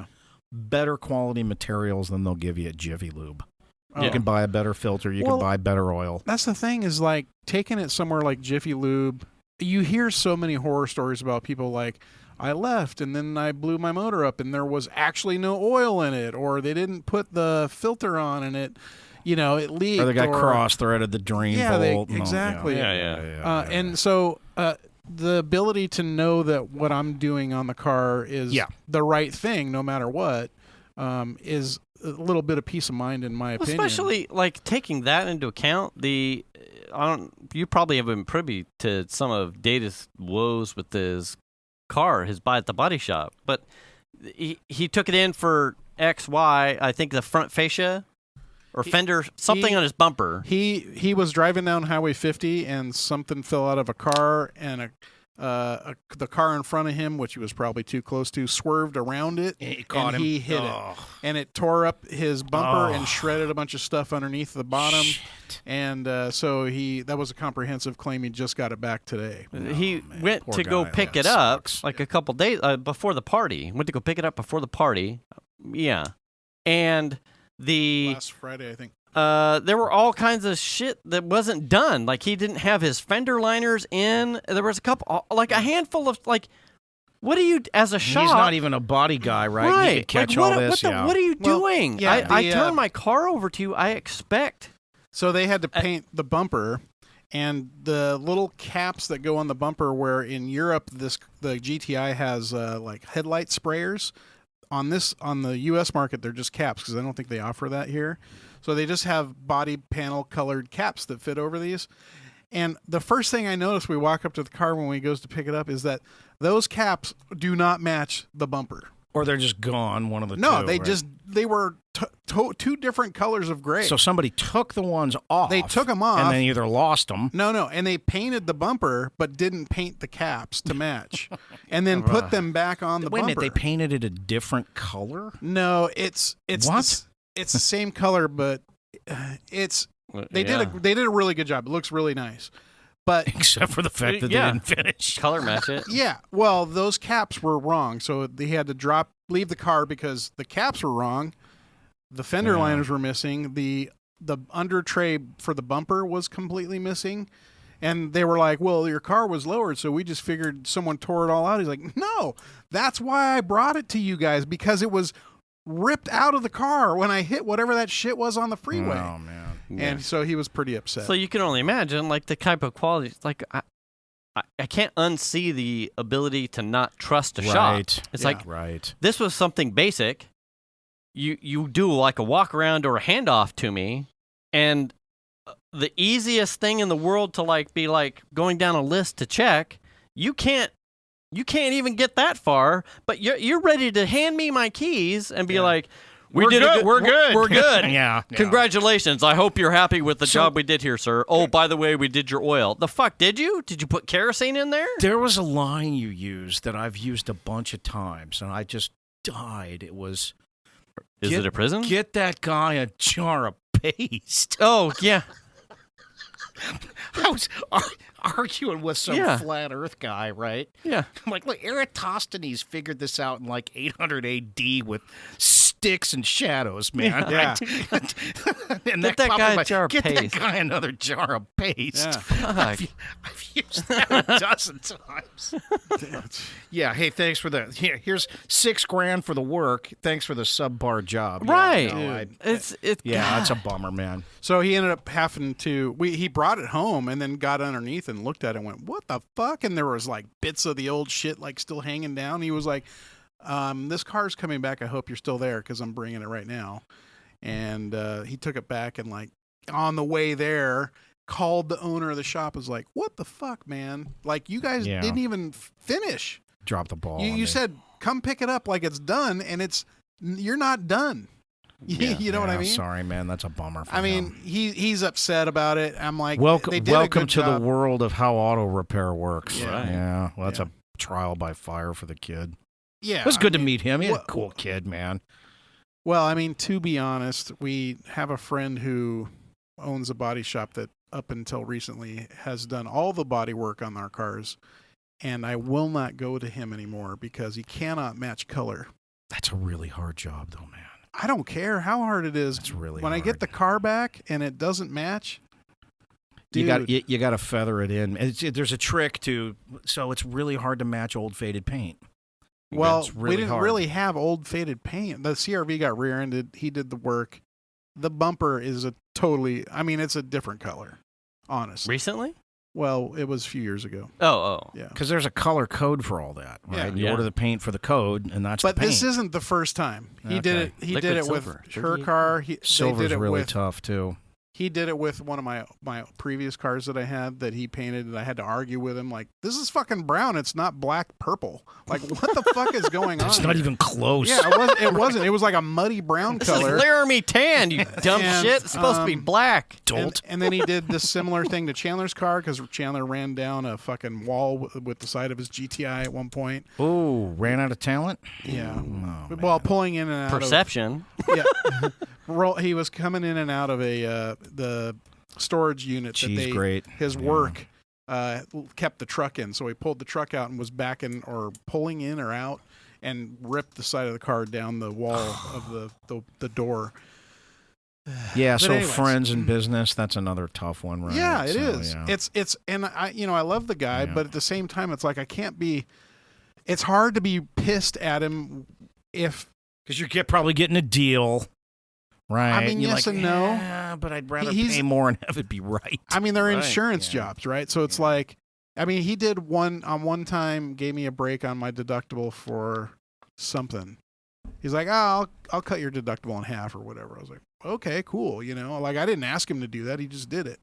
better quality materials than they'll give you at Jiffy Lube. You can buy a better filter. You can buy better oil. That's the thing is like taking it somewhere like Jiffy Lube. You hear so many horror stories about people like, I left and then I blew my motor up and there was actually no oil in it, or they didn't put the filter on and it leaked. Or they got cross-threaded the drain bolt. Exactly. Yeah. And so the ability to know that what I'm doing on the car is the right thing no matter what is a little bit of peace of mind in my opinion. Especially like taking that into account, you probably have been privy to some of Data's woes with his car, at the body shop, but he took it in for XY, I think the front fascia or fender, something on his bumper. He was driving down Highway 50 and something fell out of a car, and the car in front of him, which he was probably too close to, swerved around it, and he hit it, and it tore up his bumper and shredded a bunch of stuff underneath the bottom. Shit. And so that was a comprehensive claim. He just got it back today. He went to go pick it up like a couple days before the party. Went to go pick it up before the party. Yeah, and last Friday, I think. There were all kinds of shit that wasn't done. Like he didn't have his fender liners in. There was a handful of what are you as a shop? He's not even a body guy, right? Right. You could catch all this. What are you doing? I turned my car over to you. I expect. So they had to paint the bumper, and the little caps that go on the bumper. Where in Europe, the GTI has headlight sprayers. On the U.S. market, they're just caps because I don't think they offer that here. So they just have body panel colored caps that fit over these. And the first thing I noticed, we walk up to the car when we goes to pick it up, is that those caps do not match the bumper. Or they're just gone, one of the two. No, they right? they were two different colors of gray. So somebody took the ones off. They took them off. And then either lost them. No, and they painted the bumper, but didn't paint the caps to match, and then put them back on the Wait bumper. a minute, they painted it a different color? No, it's what? It's the same color, but they did a really good job. It looks really nice. But except for the fact that they didn't finish. Color match it. Yeah. Well, those caps were wrong, so they had to leave the car because the caps were wrong. The fender liners were missing. The under tray for the bumper was completely missing. And they were like, well, your car was lowered, so we just figured someone tore it all out. He's like, no, that's why I brought it to you guys, because it was ripped out of the car when I hit whatever that shit was on the freeway. Oh, man. And so he was pretty upset. So you can only imagine, like, the type of quality. Like, I can't unsee the ability to not trust a shop. It's like, this was something basic. You do like a walk around or a handoff to me, and the easiest thing in the world to like be like going down a list to check, you can't even get that far, but you're ready to hand me my keys and be like, We're good. We're good. Yeah. Congratulations. I hope you're happy with the job we did here, sir. Oh, by the way, we did your oil. The fuck did you? Did you put kerosene in there? There was a line you used that I've used a bunch of times, and I just died. It was, Is it a prison? Get that guy a jar of paste. Oh, yeah. I was arguing with some flat Earth guy, right? Yeah. I'm like, look, Eratosthenes figured this out in like 800 AD with sticks and shadows, man. Yeah. And Get that guy a jar of Get paste. that guy another jar of paste. Yeah. Fuck. I've used that a dozen times. Yeah, hey, thanks for the here's $6,000 for the work. Thanks for the subpar job. Right. Yeah, It's that's a bummer, man. So he ended up having to. He brought it home and then got underneath and looked at it and went, "What the fuck?" And there was like bits of the old shit like still hanging down. He was like, "This car's coming back. I hope you're still there because I'm bringing it right now." And he took it back and like on the way there called the owner of the shop. Was like, "What the fuck, man? Like you guys didn't even finish. Drop the ball. You said come pick it up like it's done, and you're not done." You know what I mean? Sorry, man. That's a bummer. For him. He's upset about it. I'm like, welcome to job. the world of how auto repair works. Yeah. Right. Yeah. Well, that's a trial by fire for the kid. Yeah, It was good to meet him. He's a cool kid, man. Well, I mean, to be honest, we have a friend who owns a body shop that up until recently has done all the body work on our cars, and I will not go to him anymore because he cannot match color. That's a really hard job, though, man. I don't care how hard it is. It's really when hard. I get the car back and it doesn't match, dude, you got to feather it in. There's a trick so it's really hard to match old faded paint. Well, really we didn't really have old faded paint. The CRV got rear-ended. He did the work. The bumper is it's a different color, honestly. Recently? Well, it was a few years ago. Oh. Yeah. Because there's a color code for all that, right? Yeah. And you order the paint for the code, and that's But the paint. this isn't the first time. He did it. He Liquid did it silver, with her car. Silver's they did it really with, tough, too. He did it with one of my previous cars that I had that he painted, and I had to argue with him like, this is fucking brown. It's not black purple. Like, what the fuck is going on? It's not even close. Yeah, it wasn't. It was like a muddy brown This color. is Laramie tan, you dumb shit. It's supposed to be black. And then he did this similar thing to Chandler's car because Chandler ran down a fucking wall with the side of his GTI at one point. Ooh, ran out of talent? Yeah. Oh, While pulling in and out Perception. He was coming in and out of the storage unit his work kept the truck in. So he pulled the truck out and was backing or pulling in or out and ripped the side of the car down the wall of the door. Yeah, so anyways. friends and business, that's another tough one, right? Yeah, it So, is. yeah. It's and I love the guy, but at the same time it's like it's hard to be pissed at him if because you're probably getting a deal. Right. I mean, You're yes like, and no. Yeah, but I'd rather pay more and have it be right. I mean, they're Right, insurance jobs, right? So it's like, I mean, he did one time, gave me a break on my deductible for something. He's like, oh, I'll cut your deductible in half or whatever. I was like, okay, cool. Like I didn't ask him to do that. He just did it.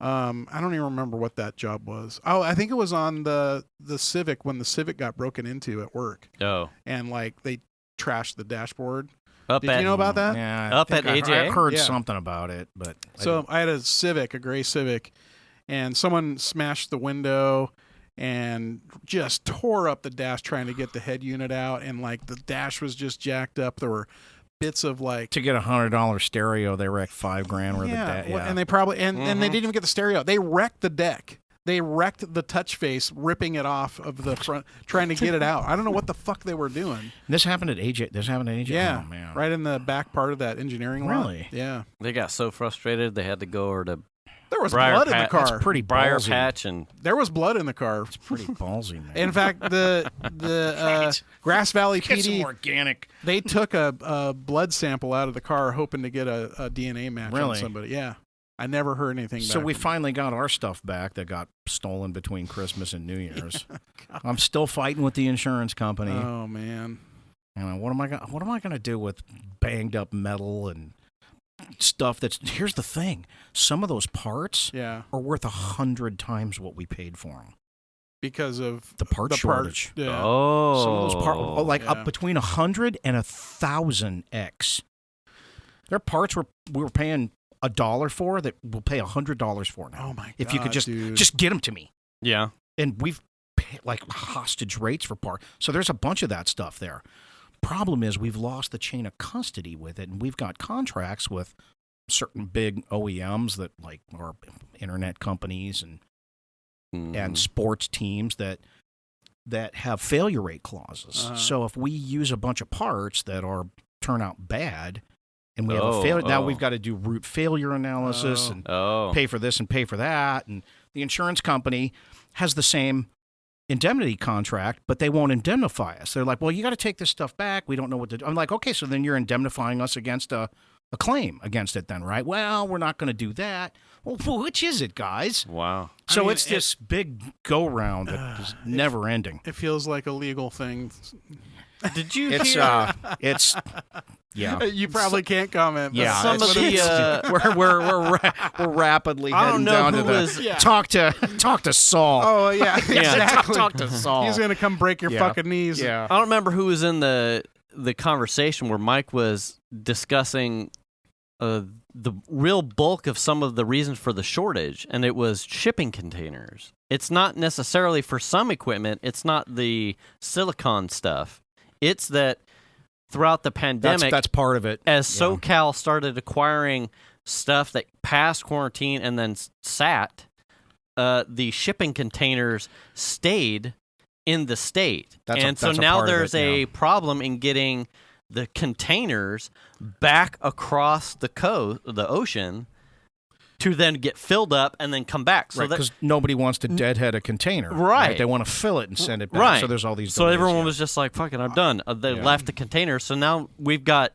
I don't even remember what that job was. Oh, I think it was on the Civic when the Civic got broken into at work. Oh. And like they trashed the dashboard. Did you know about that? Yeah, Up at AJ? I heard something about it, but I had a gray Civic, and someone smashed the window and just tore up the dash trying to get the head unit out, and like the dash was just jacked up. There were bits of like to get $100 stereo, they wrecked $5,000 worth of dash. Yeah, and they probably and they didn't even get the stereo. They wrecked the deck. They wrecked the touch face, ripping it off of the front, trying to get it out. I don't know what the fuck they were doing. This happened at AJ. Yeah, oh, man. Right in the back part of that engineering lot. Really? Yeah. They got so frustrated they had to go over to There was blood in the car. That's pretty Briar ballsy. Patch, and There was blood in the car. It's pretty ballsy, man. In fact, the Grass Valley Get some PD, organic. they took a blood sample out of the car hoping to get a DNA match on Really? somebody. Yeah. I never heard anything back. So we finally got our stuff back that got stolen between Christmas and New Year's. I'm still fighting with the insurance company. Oh man. And what am I gonna do with banged up metal and stuff that's here's the thing. Some of those parts Yeah. are worth 100 times what we paid for them. Because of The part shortage. Yeah. Some of those parts, like Yeah. up between 100 and 1,000x. There are parts we were paying $1 for that we'll pay $100 for now. Oh my god. If you could dude. just get them to me. yeah. And we've paid like hostage rates for parts. So there's a bunch of that stuff there. Problem is we've lost the chain of custody with it, and we've got contracts with certain big OEMs that like are internet companies and sports teams that have failure rate clauses. So if we use a bunch of parts that turn out bad, and we have a failure, now we've got to do root failure analysis and pay for this and pay for that. And the insurance company has the same indemnity contract, but they won't indemnify us. They're like, well, you got to take this stuff back. We don't know what to do. I'm like, okay, so then you're indemnifying us against a claim against it then, right? Well, we're not going to do that. Well, which is it, guys? Wow. So it's this big go-round that is never ending. It feels like a legal thing. Did you It's hear? yeah. You probably can't comment. But Yeah, some it's- of the we're rapidly I heading don't know down who to the was- Yeah. talk to Saul. Oh yeah, exactly. Talk to Saul. He's gonna come break your Yeah. fucking knees. Yeah. I don't remember who was in the conversation where Mike was discussing the real bulk of some of the reasons for the shortage, and it was shipping containers. It's not necessarily for some equipment. It's not the silicon stuff. It's that throughout the pandemic, That's part of it. as SoCal started acquiring stuff that passed quarantine and then sat, the shipping containers stayed in the state. So now there's a problem in getting the containers back across the ocean to then get filled up and then come back. So Right, because nobody wants to deadhead a container. Right. They want to fill it and send it back. Right. So there's all these So delays, everyone was just like, fucking, I'm done. They Yeah. left the container. So now we've got,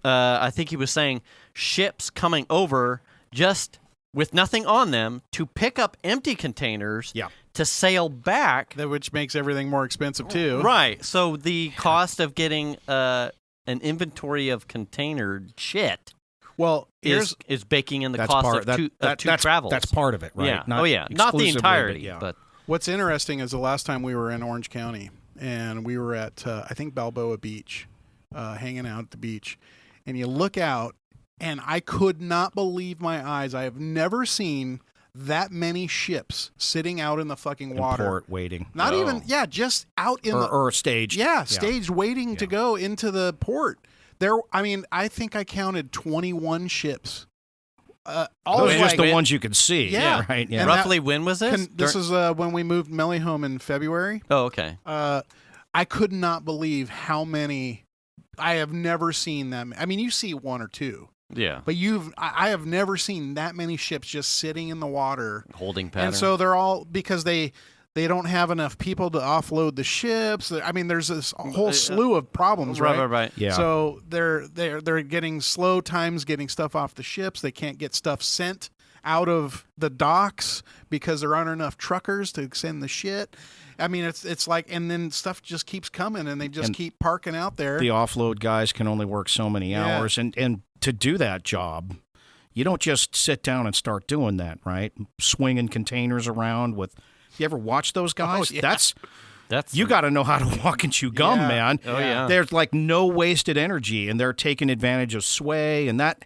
I think he was saying, ships coming over just with nothing on them to pick up empty containers to sail back. Which makes everything more expensive too. Right. So the cost of getting an inventory of container shit Well, is baking in the cost of two travels. That's part of it, right? Yeah. Not Not the exclusively, entirety. but what's interesting is the last time we were in Orange County, and we were at I think Balboa Beach, hanging out at the beach, and you look out, and I could not believe my eyes. I have never seen that many ships sitting out in the fucking water. port waiting. Not even, just out in or staged. Yeah, staged waiting to go into the port. I think I counted 21 ships. Those are just the ones you can see. Yeah. Right. Yeah. And Roughly when was this? This is when we moved Melly home in February. Oh, okay. I could not believe how many. I have never seen them. I mean, you see one or two. Yeah. But I have never seen that many ships just sitting in the water. Holding pattern. And so they're all, because they don't have enough people to offload the ships. I mean, there's this whole slew of problems, right? Right. Yeah. So they're getting slow times getting stuff off the ships. They can't get stuff sent out of the docks because there aren't enough truckers to send the shit. I mean, it's like, and then stuff just keeps coming, and they just keep parking out there. The offload guys can only work so many hours, and to do that job, you don't just sit down and start doing that, right? Swinging containers around with. You ever watch those guys? Oh, yeah. you got to know how to walk and chew gum, man. Oh, yeah. There's like no wasted energy, and they're taking advantage of sway, and that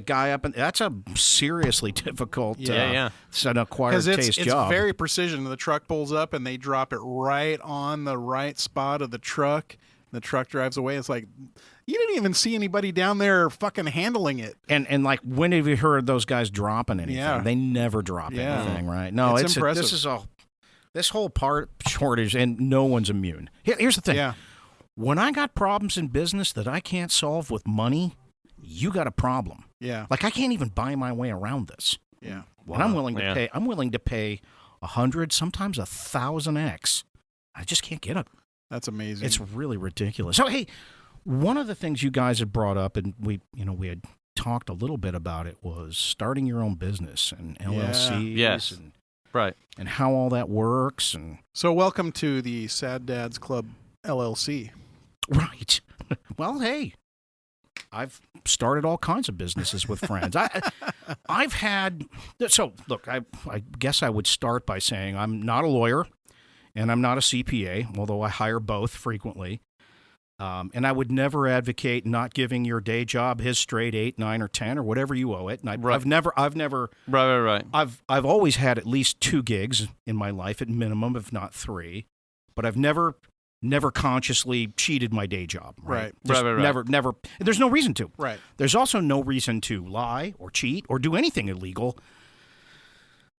guy up, and that's a seriously difficult an acquired taste job. It's very precision. The truck pulls up, and they drop it right on the right spot of the truck. The truck drives away. It's like, you didn't even see anybody down there fucking handling it. And like, when have you heard those guys dropping anything? Yeah. They never drop anything, right? No, it's impressive. This whole part shortage, and no one's immune. Here's the thing. Yeah. When I got problems in business that I can't solve with money, you got a problem. Yeah. Like, I can't even buy my way around this. Yeah. Wow. And I'm willing to pay. I'm willing to pay 100, sometimes 1,000x. I just can't get it. That's amazing. It's really ridiculous. So, hey, one of the things you guys had brought up, and we had talked a little bit about it, was starting your own business and LLCs and right, and how all that works. And so, welcome to the Sad Dads Club LLC. Right. Well, hey, I've started all kinds of businesses with friends. I've had so look. I guess I would start by saying I'm not a lawyer, and I'm not a CPA, although I hire both frequently. And I would never advocate not giving your day job his straight 8, 9, or 10, or whatever you owe it. And I've never. Right. I've always had at least 2 gigs in my life at minimum, if not 3. But I've never consciously cheated my day job. Right. Never. There's no reason to. Right. There's also no reason to lie or cheat or do anything illegal.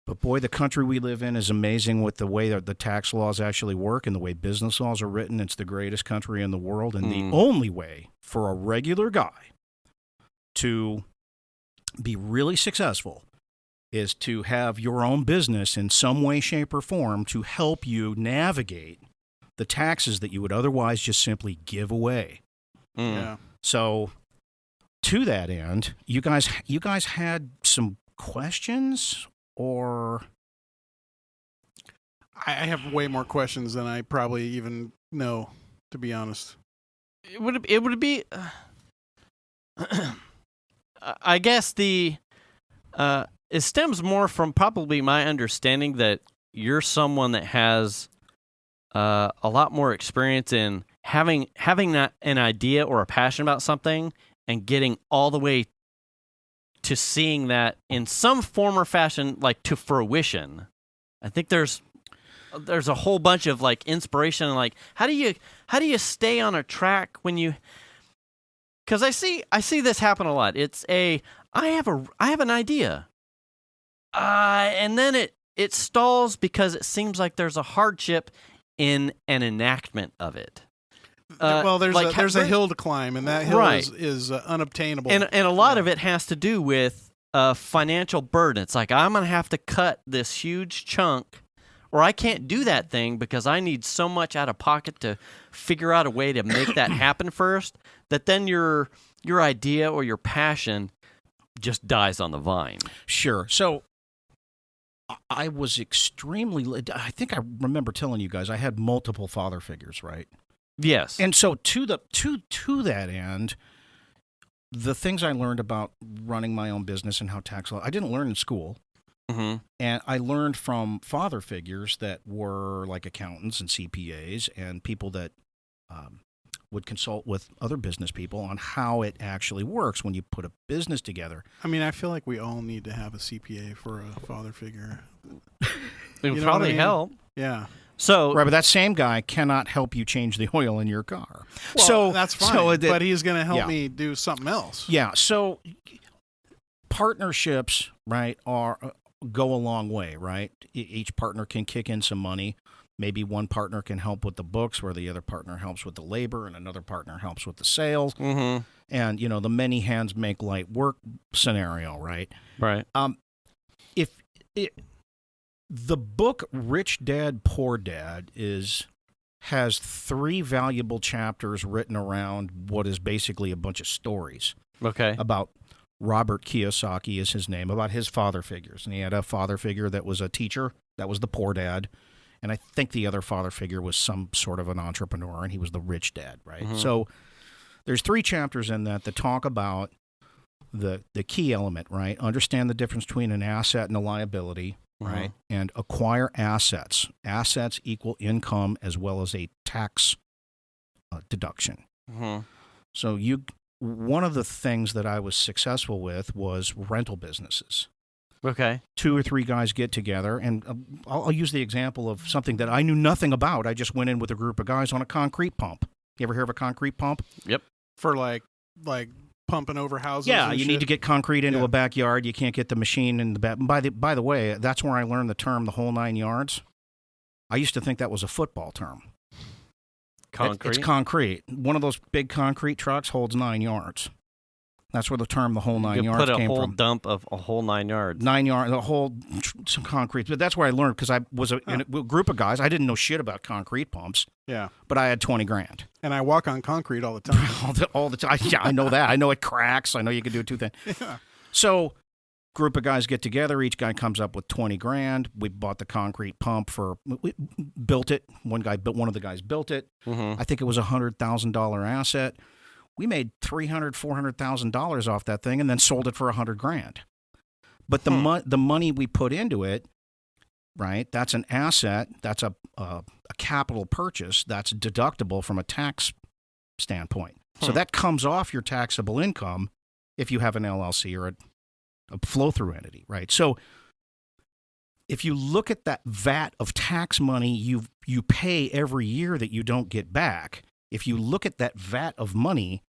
But boy, the country we live in is amazing with the way that the tax laws actually work and the way business laws are written. It's the greatest country in the world. And the only way for a regular guy to be really successful is to have your own business in some way, shape, or form to help you navigate the taxes that you would otherwise just simply give away. Yeah. So to that end, you guys had some questions? Or I have way more questions than I probably even know, to be honest. It would be I guess it stems more from probably my understanding that you're someone that has a lot more experience in having an idea or a passion about something and getting all the way to seeing that in some form or fashion, like to fruition. I think there's a whole bunch of like inspiration and like how do you stay on a track when you? Because I see this happen a lot. It's I have an idea, and then it stalls because it seems like there's a hardship in an enactment of it. Well, there's a hill to climb, and that hill is unobtainable. And a lot of it has to do with financial burden. It's like, I'm going to have to cut this huge chunk, or I can't do that thing because I need so much out of pocket to figure out a way to make that happen first, that then your idea or your passion just dies on the vine. Sure. So I was I think I remember telling you guys I had multiple father figures, right? Yes. And so to that end, the things I learned about running my own business and how tax law, I didn't learn in school. Mm-hmm. And I learned from father figures that were like accountants and CPAs and people that would consult with other business people on how it actually works when you put a business together. I mean, I feel like we all need to have a CPA for a father figure. It would probably help. Yeah. So right, but that same guy cannot help you change the oil in your car. Well, so that's fine. But he's going to help me do something else. Yeah. So partnerships, right, go a long way, right? Each partner can kick in some money. Maybe one partner can help with the books, where the other partner helps with the labor, and another partner helps with the sales. Mm-hmm. And the many hands make light work scenario, right? Right. The book Rich Dad, Poor Dad has 3 valuable chapters written around what is basically a bunch of stories. Okay. About Robert Kiyosaki is his name, about his father figures. And he had a father figure that was a teacher, that was the poor dad. And I think the other father figure was some sort of an entrepreneur, and he was the rich dad, right? Mm-hmm. So there's 3 chapters in that talk about the key element, right? Understand the difference between an asset and a liability. right? And acquire assets. Assets equal income as well as a tax deduction. So one of the things that I was successful with was rental businesses. Okay. 2 or 3 guys get together, and I'll use the example of something that I knew nothing about. I just went in with a group of guys on a concrete pump. You ever hear of a concrete pump? Yep. For like pumping over houses. Yeah, and you shit? need to get concrete into a backyard. You can't get the machine in the back. By the way, that's where I learned the term "the whole 9 yards." I used to think that was a football term. Concrete. It's concrete. One of those big concrete trucks holds 9 yards. That's where the term "the whole 9 yards" came from. Put a whole dump of a whole 9 yards. 9 yards, the whole some concrete. But that's where I learned because I was in a group of guys. I didn't know shit about concrete pumps. Yeah. But I had 20 grand. And I walk on concrete all the time. all the time. Yeah, I know that. I know it cracks. I know you can do it too thin. Yeah. So, group of guys get together. Each guy comes up with 20 grand. We bought the concrete pump we built it. One of the guys built it. I think it was $100,000 asset. We made $300,000-$400,000 off that thing and then sold it for $100 grand. But the money we put into it, right? That's an asset. That's a capital purchase. That's deductible from a tax standpoint. So that comes off your taxable income if you have an LLC or a flow-through entity, right? So if you look at that vat of tax money you pay every year that you don't get back, if you look at that vat of money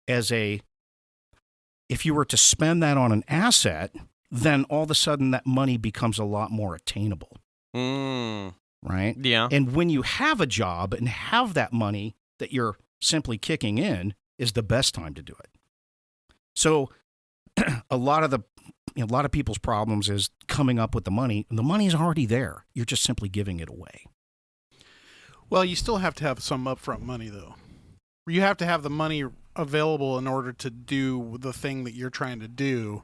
if you were to spend that on an asset, then all of a sudden that money becomes a lot more attainable. Right? Yeah. And when you have a job and have that money that you're simply kicking in is the best time to do it. So a lot of people's problems is coming up with the money. The money's already there. You're just simply giving it away. Well, you still have to have some upfront money, though. You have to have the money available in order to do the thing that you're trying to do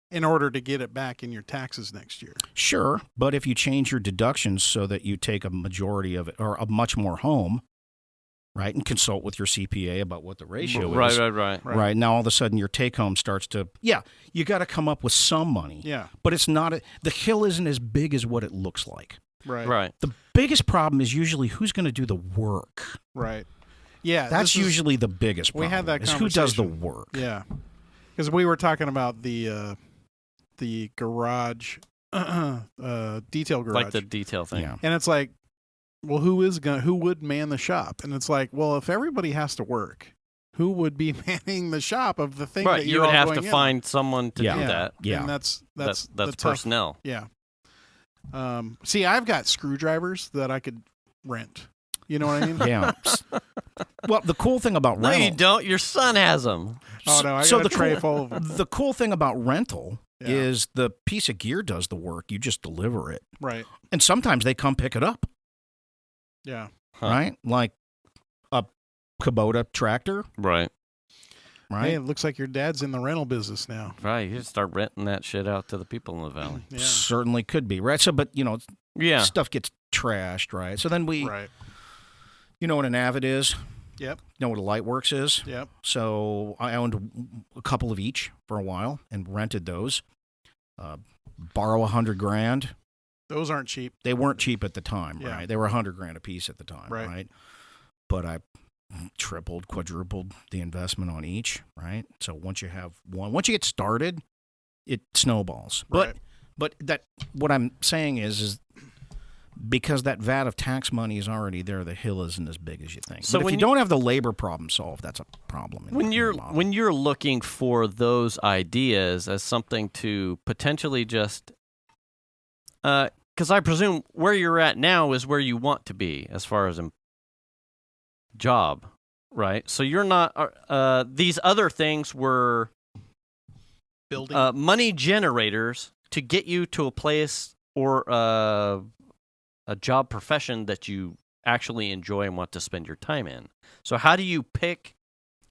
in order to get it back in your taxes next year. Sure, but if you change your deductions so that you take a majority of it or a much more home, right, and consult with your CPA about what the ratio is. Right. Now all of a sudden your take home starts to, you got to come up with some money. Yeah. But it's not, the hill isn't as big as what it looks like. Right. The biggest problem is usually who's going to do the work. Right. Yeah. That's usually the biggest problem. We had that conversation. Who does the work. Yeah. Because we were talking about the garage, detail garage. Like the detail thing. Yeah. And it's like, well, who would man the shop? And it's like, well, if everybody has to work, who would be manning the shop of the thing that you would have to find someone to do that. Yeah. And that's the personnel. Yeah. See, I've got screwdrivers that I could rent. You know what I mean? Yeah. Well, the cool thing about rental... No, you don't. Your son has them. Oh, no, I got a tray full of them. The cool thing about rental is the piece of gear does the work. You just deliver it. Right. And sometimes they come pick it up. Yeah. Right? Like a Kubota tractor. Right. Hey, it looks like your dad's in the rental business now. Right. You just start renting that shit out to the people in the valley. Yeah. Certainly could be. Right. So, but, stuff gets trashed, right? So then you know what an Avid is? Yep. You know what a Lightworks is? Yep. So I owned a couple of each for a while and rented those. Borrow $100 grand. Those aren't cheap. They weren't cheap at the time, Yeah. right? They were $100 grand a piece at the time, Right. right? But I tripled, quadrupled the investment on each, right? So once you get started, it snowballs. Right. But what I'm saying is because that vat of tax money is already there, the hill isn't as big as you think. So if you don't have the labor problem solved, that's a problem. When you're looking for those ideas as something to potentially just, because I presume where you're at now is where you want to be as far as job, right? So you're not. These other things were building money generators to get you to a place or a job profession that you actually enjoy and want to spend your time in. So how do you pick,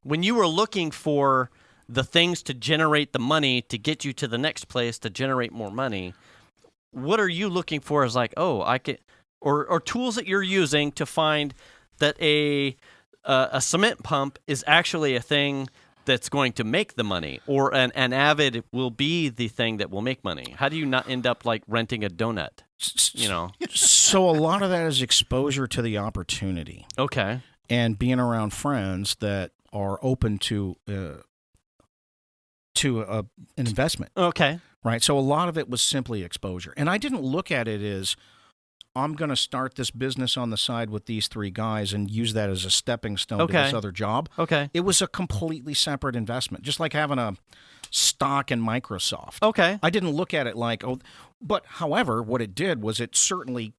when you were looking for the things to generate the money to get you to the next place to generate more money, what are you looking for as like, I could, or tools that you're using to find that a cement pump is actually a thing that's going to make the money, or an avid will be the thing that will make money? How do you not end up like renting a donut? So a lot of that is exposure to the opportunity. Okay. And being around friends that are open to an investment. Okay. Right. So a lot of it was simply exposure. And I didn't look at it as I'm going to start this business on the side with these three guys and use that as a stepping stone to this other job. Okay. It was a completely separate investment, just like having a stock in Microsoft. Okay. I didn't look at it like, but however, what it did was it certainly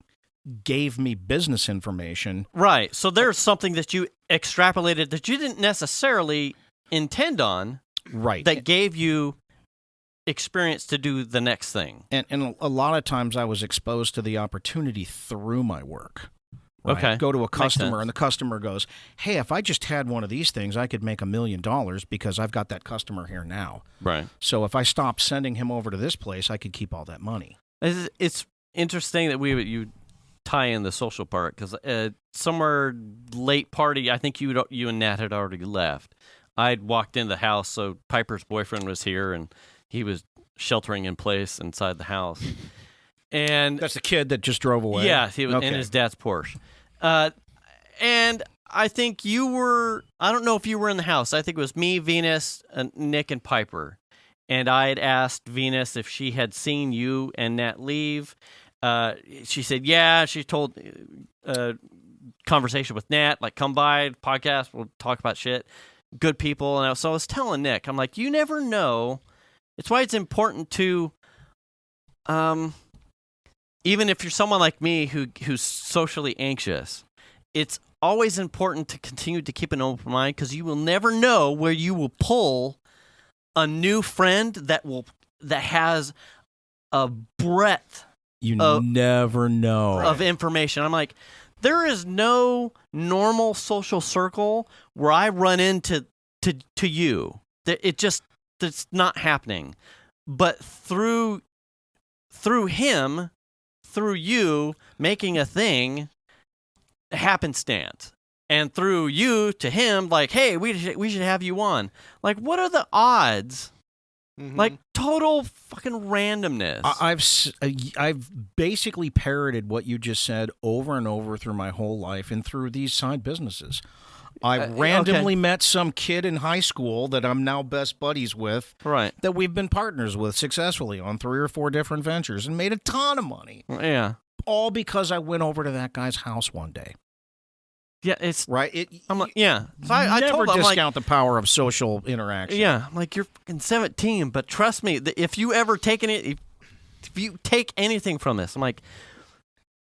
gave me business information. Right. So there's something that you extrapolated that you didn't necessarily intend on. Right. That gave you experience to do the next thing. And a lot of times I was exposed to the opportunity through my work. Right? Okay. Go to a customer and the customer goes, hey, if I just had one of these things, I could make $1 million because I've got that customer here now. Right. So if I stopped sending him over to this place, I could keep all that money. It's interesting that you tie in the social part, because somewhere late party, I think you and Nat had already left. I'd walked in the house, so Piper's boyfriend was here, and he was sheltering in place inside the house. And that's the kid that just drove away? Yeah, he was in his dad's Porsche. And I think you were, I don't know if you were in the house. I think it was me, Venus, Nick, and Piper. And I had asked Venus if she had seen you and Nat leave. She said, yeah. She told conversation with Nat, like, come by, podcast, we'll talk about shit. Good people. And so I was telling Nick, I'm like, you never know. It's why it's important to, even if you're someone like me who's socially anxious, it's always important to continue to keep an open mind, because you will never know where you will pull a new friend that has a breadth. You never know of information. I'm like, there is no normal social circle where I run into you. It's not happening. But through him, through you making a thing, happenstance. And through you to him, like, hey, we should have you on. Like, what are the odds? Mm-hmm. Like, total fucking randomness. I've basically parroted what you just said over and over through my whole life and through these side businesses. I randomly met some kid in high school that I'm now best buddies with, right? That we've been partners with successfully on 3 or 4 different ventures and made a ton of money. Yeah. All because I went over to that guy's house one day. Yeah, it's right. I'm like, yeah. So I never discount the power of social interaction. Yeah, I'm like, you're fucking 17, but trust me, if you ever if you take anything from this, I'm like,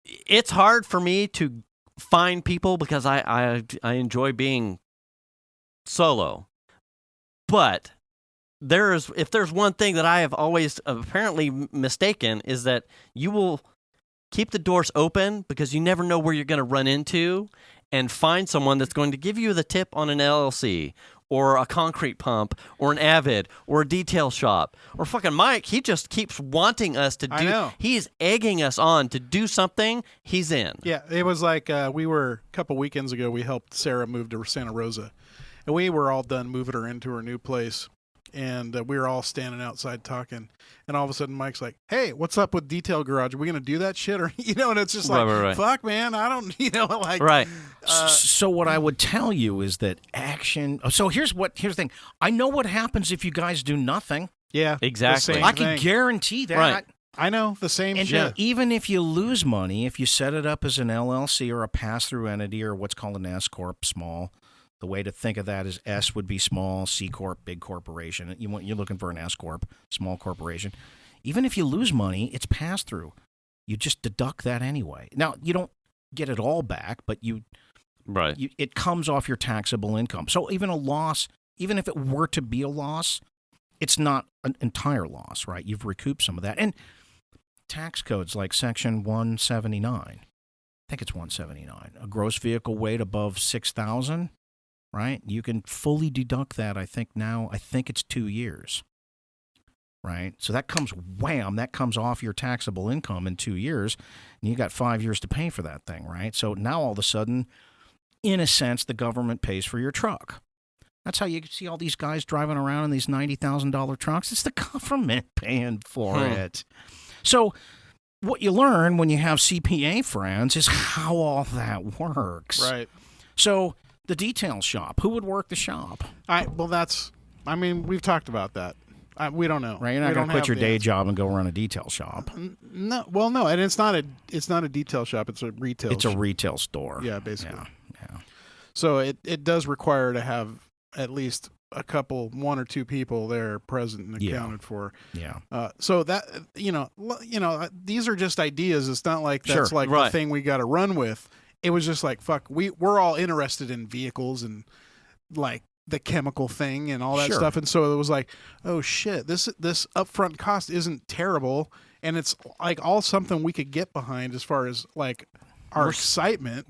it's hard for me to find people because I enjoy being solo. But if there's one thing that I have always apparently mistaken, is that you will keep the doors open because you never know where you're going to run into, and find someone that's going to give you the tip on an LLC or a concrete pump or an Avid or a detail shop. Or fucking Mike, he just keeps wanting us to do. I know. He's egging us on to do something. He's in. Yeah, it was like we were a couple weekends ago, we helped Sarah move to Santa Rosa. And we were all done moving her into her new place. And we were all standing outside talking. And all of a sudden, Mike's like, hey, what's up with Detail Garage? Are we going to do that shit? Or, and it's just like, right. Fuck, man, I don't, like. Right. So what I would tell you is that action. So here's the thing. I know what happens if you guys do nothing. Yeah. Exactly. I can guarantee that. Right. I know, the same and shit. Even if you lose money, if you set it up as an LLC or a pass-through entity or what's called an S Corp, small. The way to think of that is S would be small, C Corp, big corporation. You're looking for an S Corp, small corporation. Even if you lose money, it's pass through. You just deduct that anyway. Now, you don't get it all back, but it comes off your taxable income. So even a loss, even if it were to be a loss, it's not an entire loss, right? You've recouped some of that. And tax codes like Section 179, I think it's 179, a gross vehicle weight above 6,000. Right? You can fully deduct that, I think it's 2 years. Right? So that comes off your taxable income in 2 years, and you got 5 years to pay for that thing, right? So now all of a sudden, in a sense, the government pays for your truck. That's how you see all these guys driving around in these $90,000 trucks. It's the government paying for it. So what you learn when you have CPA friends is how all that works. Right. So the detail shop, who would work the shop? We've talked about that. We don't know. Right, you're not going to quit your day job and go run a detail shop. No, well, no, and it's not a detail shop. It's a retail. It's a retail store. Yeah, basically. Yeah. So it does require to have at least one or two people there present and accounted for. Yeah. So that these are just ideas. It's not like that's the thing we got to run with. It was just like, fuck, we're all interested in vehicles and like the chemical thing and all that stuff. And so it was like, oh shit, this upfront cost isn't terrible. And it's like all something we could get behind as far as like our excitement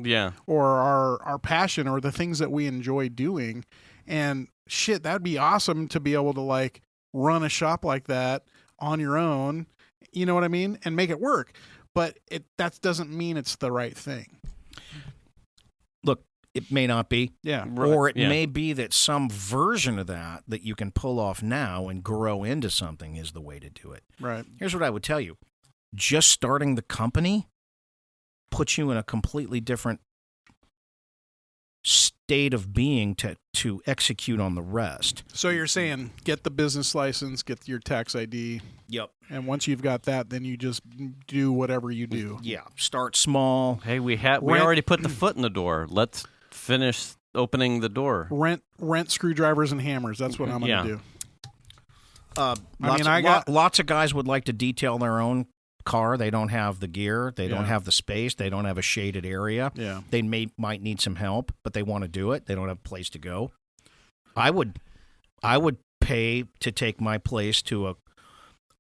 or our passion or the things that we enjoy doing. And shit, that'd be awesome to be able to like run a shop like that on your own. You know what I mean? And make it work. But that doesn't mean it's the right thing. Look, it may not be. Yeah. Or it may be that some version of that you can pull off now and grow into something is the way to do it. Right. Here's what I would tell you. Just starting the company puts you in a completely different state of being to execute on the rest. So you're saying get the business license, get your tax ID. Yep. And once you've got that, then you just do whatever you do. Yeah. Start small. Hey, we already put the foot in the door. Let's finish opening the door. Rent screwdrivers and hammers. That's what I'm going to do. Lots of guys would like to detail their own car. They don't have the gear. They don't have the space. They don't have a shaded area. Yeah. They might need some help, but they want to do it. They don't have a place to go. I would pay to take my place to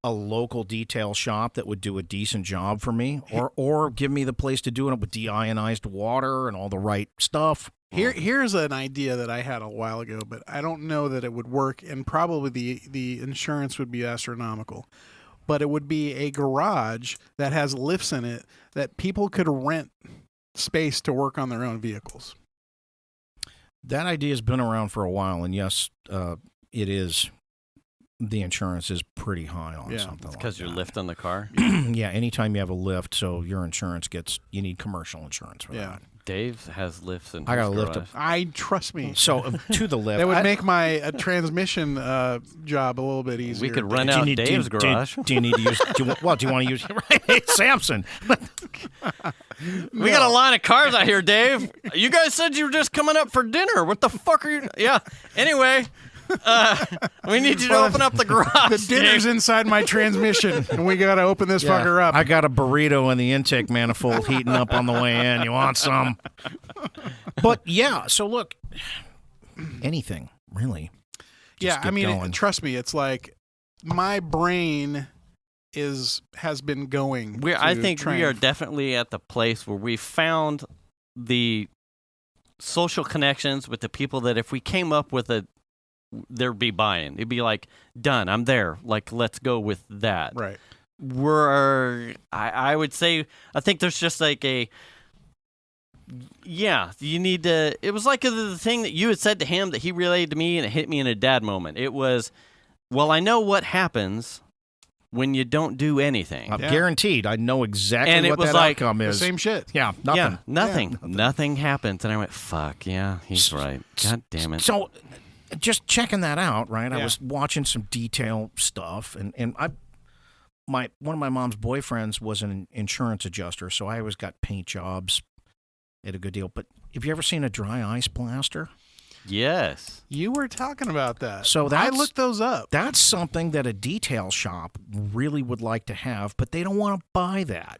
a local detail shop that would do a decent job for me, or give me the place to do it with deionized water and all the right stuff. Here's an idea that I had a while ago, but I don't know that it would work, and probably the insurance would be astronomical. But it would be a garage that has lifts in it that people could rent space to work on their own vehicles. That idea has been around for a while, and yes, it is. The insurance is pretty high on something like because you're lifting the car? Yeah, anytime you have a lift, so your insurance you need commercial insurance for that. Dave has lifts in I got his a garage. lift. Trust me. So to the lift. That would make my transmission job a little bit easier. We could rent out Dave's garage. Do you need to use? Do you want to use? Right, Sampson. We got a line of cars out here, Dave. You guys said you were just coming up for dinner. What the fuck are you? Yeah. Anyway. We need you to open up the garage. The dinner's inside my transmission, and we got to open this fucker up. I got a burrito in the intake manifold heating up on the way in. You want some? But yeah, so look, anything really. Just trust me, it's like my brain has been going. I think we are definitely at the place where we found the social connections with the people that if we came up with there'd be buy-in. It'd be like, done, I'm there. Like, let's go with that. Right. I would say, I think there's just like you need to, it was like the thing that you had said to him that he relayed to me and it hit me in a dad moment. It was, well, I know what happens when you don't do anything. I'm guaranteed. I know exactly and what it was that like, outcome is. The same shit. Yeah, nothing. Yeah, nothing. Nothing happens. And I went, fuck, yeah, he's right. God damn it. So, just checking that out, right? I was watching some detail stuff, and one of my mom's boyfriends was an insurance adjuster, so I always got paint jobs at a good deal. But have you ever seen a dry ice blaster? Yes. You were talking about that. So I looked those up. That's something that a detail shop really would like to have, but they don't want to buy that.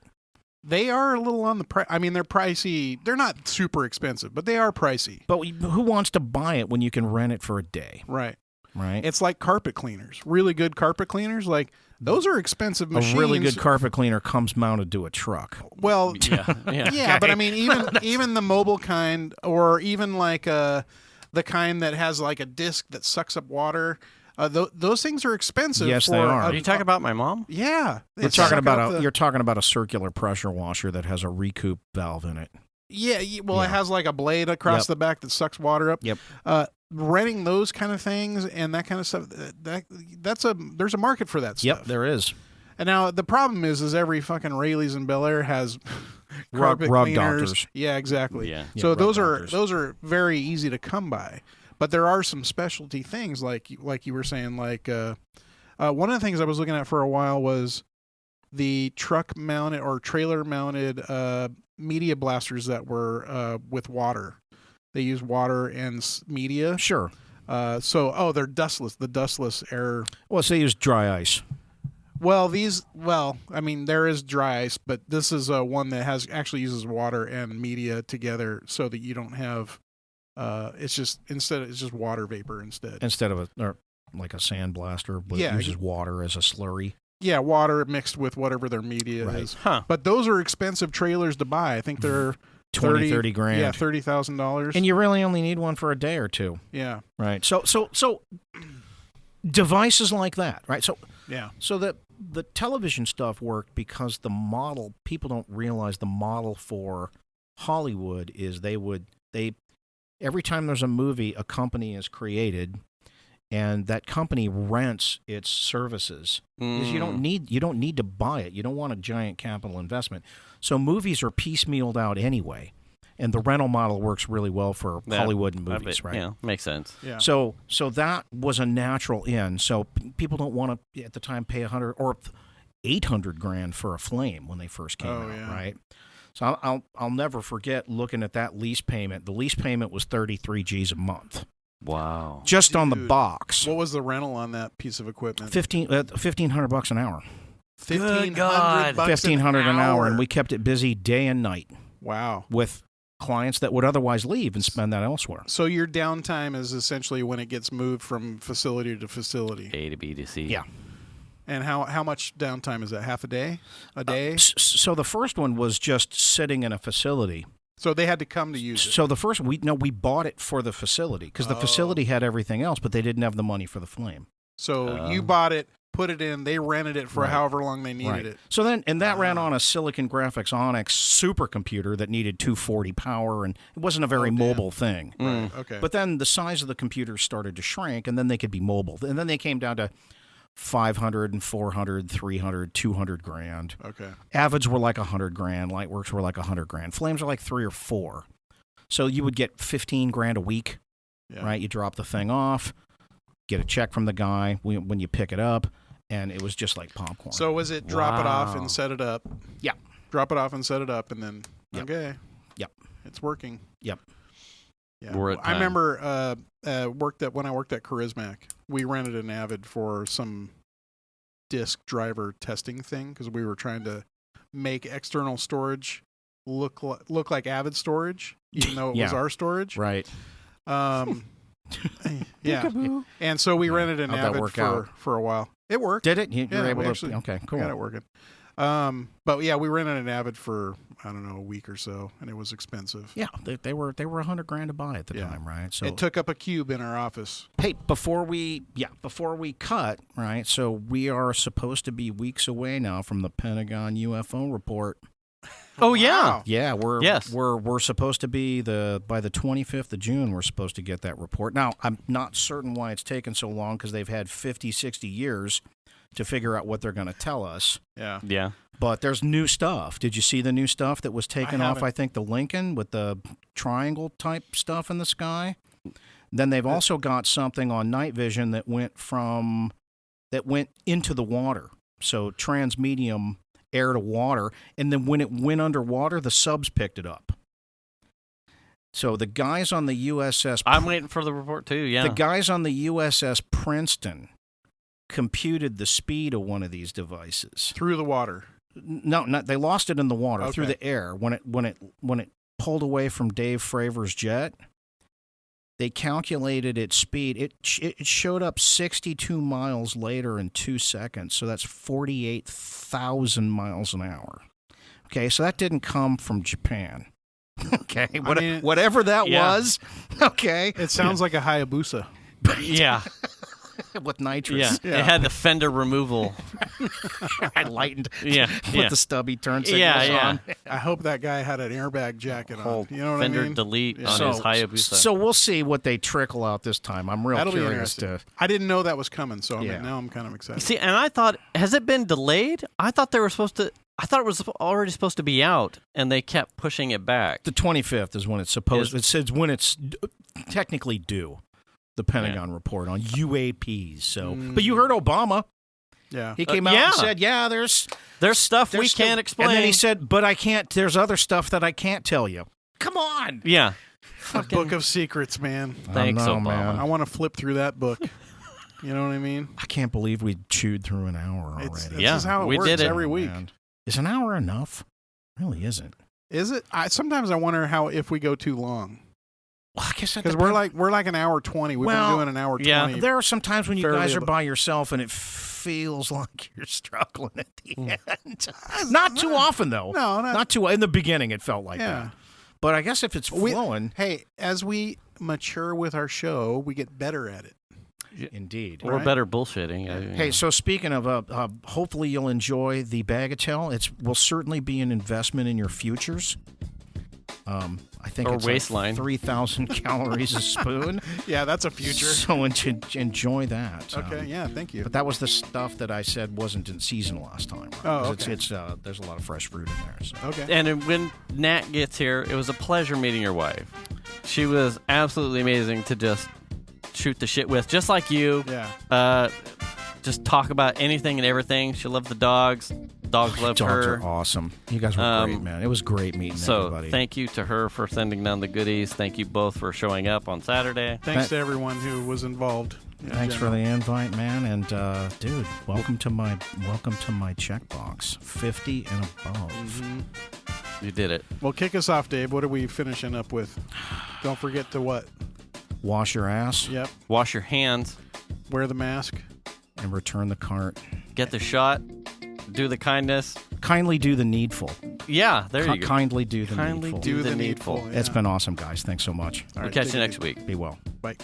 They are a little on the price. I mean, they're pricey. They're not super expensive, but they are pricey. But who wants to buy it when you can rent it for a day? Right. Right. It's like carpet cleaners. Really good carpet cleaners. Like, those are expensive machines. A really good carpet cleaner comes mounted to a truck. Well, yeah. But I mean, even the mobile kind, or even like the kind that has like a disc that sucks up water. Those things are expensive. Yes, they are. Are you talking about my mom? Yeah. You're talking about a circular pressure washer that has a recoup valve in it. Yeah. Well, it has like a blade across the back that sucks water up. Yep. renting those kind of things and that kind of stuff, there's a market for that stuff. Yep, there is. And now the problem is every fucking Rayleigh's in Bel Air has carpet rug cleaners. doctors. Yeah, exactly. Yeah. So those doctors. are very easy to come by. But there are some specialty things like you were saying, like one of the things I was looking at for a while was the truck mounted or trailer mounted media blasters that were with water. They use water and media. Sure. They're dustless. The dustless air. Well, so they use dry ice. Well, there is dry ice, but this is one that actually uses water and media together, so that you don't have. It's just water vapor instead of like a sand blaster, but it uses water as a slurry. Yeah, water mixed with whatever their media is. Huh. But those are expensive trailers to buy. I think they're $30 grand. Yeah, $30,000. And you really only need one for a day or two. Yeah. Right. So devices like that, right? So yeah. So the television stuff worked because the model, people don't realize the model for Hollywood is every time there's a movie, a company is created, and that company rents its services. Because you don't need to buy it. You don't want a giant capital investment. So movies are piecemealed out anyway, and the rental model works really well for Hollywood and movies, right? Yeah, makes sense. Yeah. So that was a natural in. So people don't want to at the time pay $100 or $800 grand for a flame when they first came out, right? So I'll never forget looking at that lease payment. The lease payment was $33 a month. Wow. Just on the box. What was the rental on that piece of equipment? $1,500 an hour. $1,500 an hour, and we kept it busy day and night. Wow. With clients that would otherwise leave and spend that elsewhere. So your downtime is essentially when it gets moved from facility to facility. A to B to C. Yeah. And how much downtime is that? Half a day? A day? So the first one was just sitting in a facility. So they had to come to use it. So the first we bought it for the facility because the facility had everything else, but they didn't have the money for the flame. So you bought it, put it in, they rented it for however long they needed it. So then, and that ran on a Silicon Graphics Onyx supercomputer that needed 240 power, and it wasn't a very mobile thing. Right. Okay. But then the size of the computers started to shrink, and then they could be mobile. And then they came down to 500 and 400, 300, 200 grand. Okay. Avids were like 100 grand. Lightworks were like 100 grand. Flames were like 3 or 4. So you would get 15 grand a week, right? You drop the thing off, get a check from the guy when you pick it up, and it was just like popcorn. So was it drop it off and set it up? Yeah. Drop it off and set it up, and then, okay. Yep. It's working. Yep. Yeah. We're at I time. remember when I worked at Charismac, we rented an Avid for some disk driver testing thing because we were trying to make external storage look like Avid storage, even though it was our storage. Right. Yeah. And so we rented an Avid for a while. It worked. Did it? You were able to? Actually, okay, cool. Got it working. But yeah, we rented an Avid for I don't know a week or so, and it was expensive. Yeah, they were $100 grand to buy at the time, right? So it took up a cube in our office. Hey, before we cut, right? So we are supposed to be weeks away now from the Pentagon UFO report. Oh yeah, yeah. We're supposed to be by the 25th of June. We're supposed to get that report. Now I'm not certain why it's taken so long because they've had 50, 60 years to figure out what they're going to tell us. Yeah. But there's new stuff. Did you see the new stuff that was taken off? I think the Lincoln with the triangle type stuff in the sky. Then they've also got something on night vision that went into the water. So transmedium air to water, and then when it went underwater, the subs picked it up. So the guys on the USS... I'm waiting for the report too, yeah. The guys on the USS Princeton computed the speed of one of these devices. Through the water? No, they lost it in the water, through the air. When it pulled away from Dave Fravor's jet, they calculated its speed. It showed up 62 miles later in 2 seconds, so that's 48,000 miles an hour. Okay, so that didn't come from Japan. Okay, whatever that was. Okay, it sounds like a Hayabusa. Yeah. with nitrous. Yeah. It had the fender removal. I lightened. Yeah. With the stubby turn signals on. I hope that guy had an airbag jacket on. You know what fender I mean? delete on his Hayabusa. So we'll see what they trickle out this time. I'm real That'll curious be interesting. I didn't know that was coming, so now I'm kind of excited. See, and I thought, has it been delayed? I thought they were supposed to. I thought it was already supposed to be out, and they kept pushing it back. The 25th is when it's supposed. It says when it's technically due. The Pentagon report on UAPs. So, but you heard Obama. Yeah, he came out and said, "Yeah, there's stuff we can't explain." And then he said, "But I can't. There's other stuff that I can't tell you." Come on. Yeah. The Book of Secrets, man. Thanks, Obama. Man. I want to flip through that book. You know what I mean? I can't believe we chewed through an hour already. This is how it works every week. Man. Is an hour enough? It really isn't. Is it? Sometimes I wonder if we go too long. Well, I guess because we're like an hour 20. We've been doing an hour 20. Yeah, there are some times when you guys are by yourself and it feels like you're struggling at the end. Not too often though. No, not too. In the beginning, it felt like that. But I guess if it's flowing, as we mature with our show, we get better at it. Indeed, or better bullshitting. Hey, so speaking of, hopefully you'll enjoy the Bagatelle. It will certainly be an investment in your futures. I think it's waistline. 3,000 calories a spoon. Yeah, that's a future. So enjoy that. Okay, thank you. But that was the stuff that I said wasn't in season last time. Right? Oh, okay. It's there's a lot of fresh fruit in there. So. Okay. And when Nat gets here, it was a pleasure meeting your wife. She was absolutely amazing to just shoot the shit with, just like you. Yeah. Just talk about anything and everything. She loved the dogs. Dogs loved her. Dogs are awesome. You guys were great, man. It was great meeting everybody. So thank you to her for sending down the goodies. Thank you both for showing up on Saturday. Thanks to everyone who was involved. Thanks for the invite, man. And dude, welcome to my checkbox. 50 and above. Mm-hmm. You did it. Well, kick us off, Dave. What are we finishing up with? Don't forget to what? Wash your ass. Yep. Wash your hands. Wear the mask. And return the cart. Get the shot. Do the kindness. Kindly do the needful. Yeah, there you go. Kindly do the needful. Kindly do the needful. Yeah. It's been awesome, guys. Thanks so much. We'll catch you next week. Be well. Bye.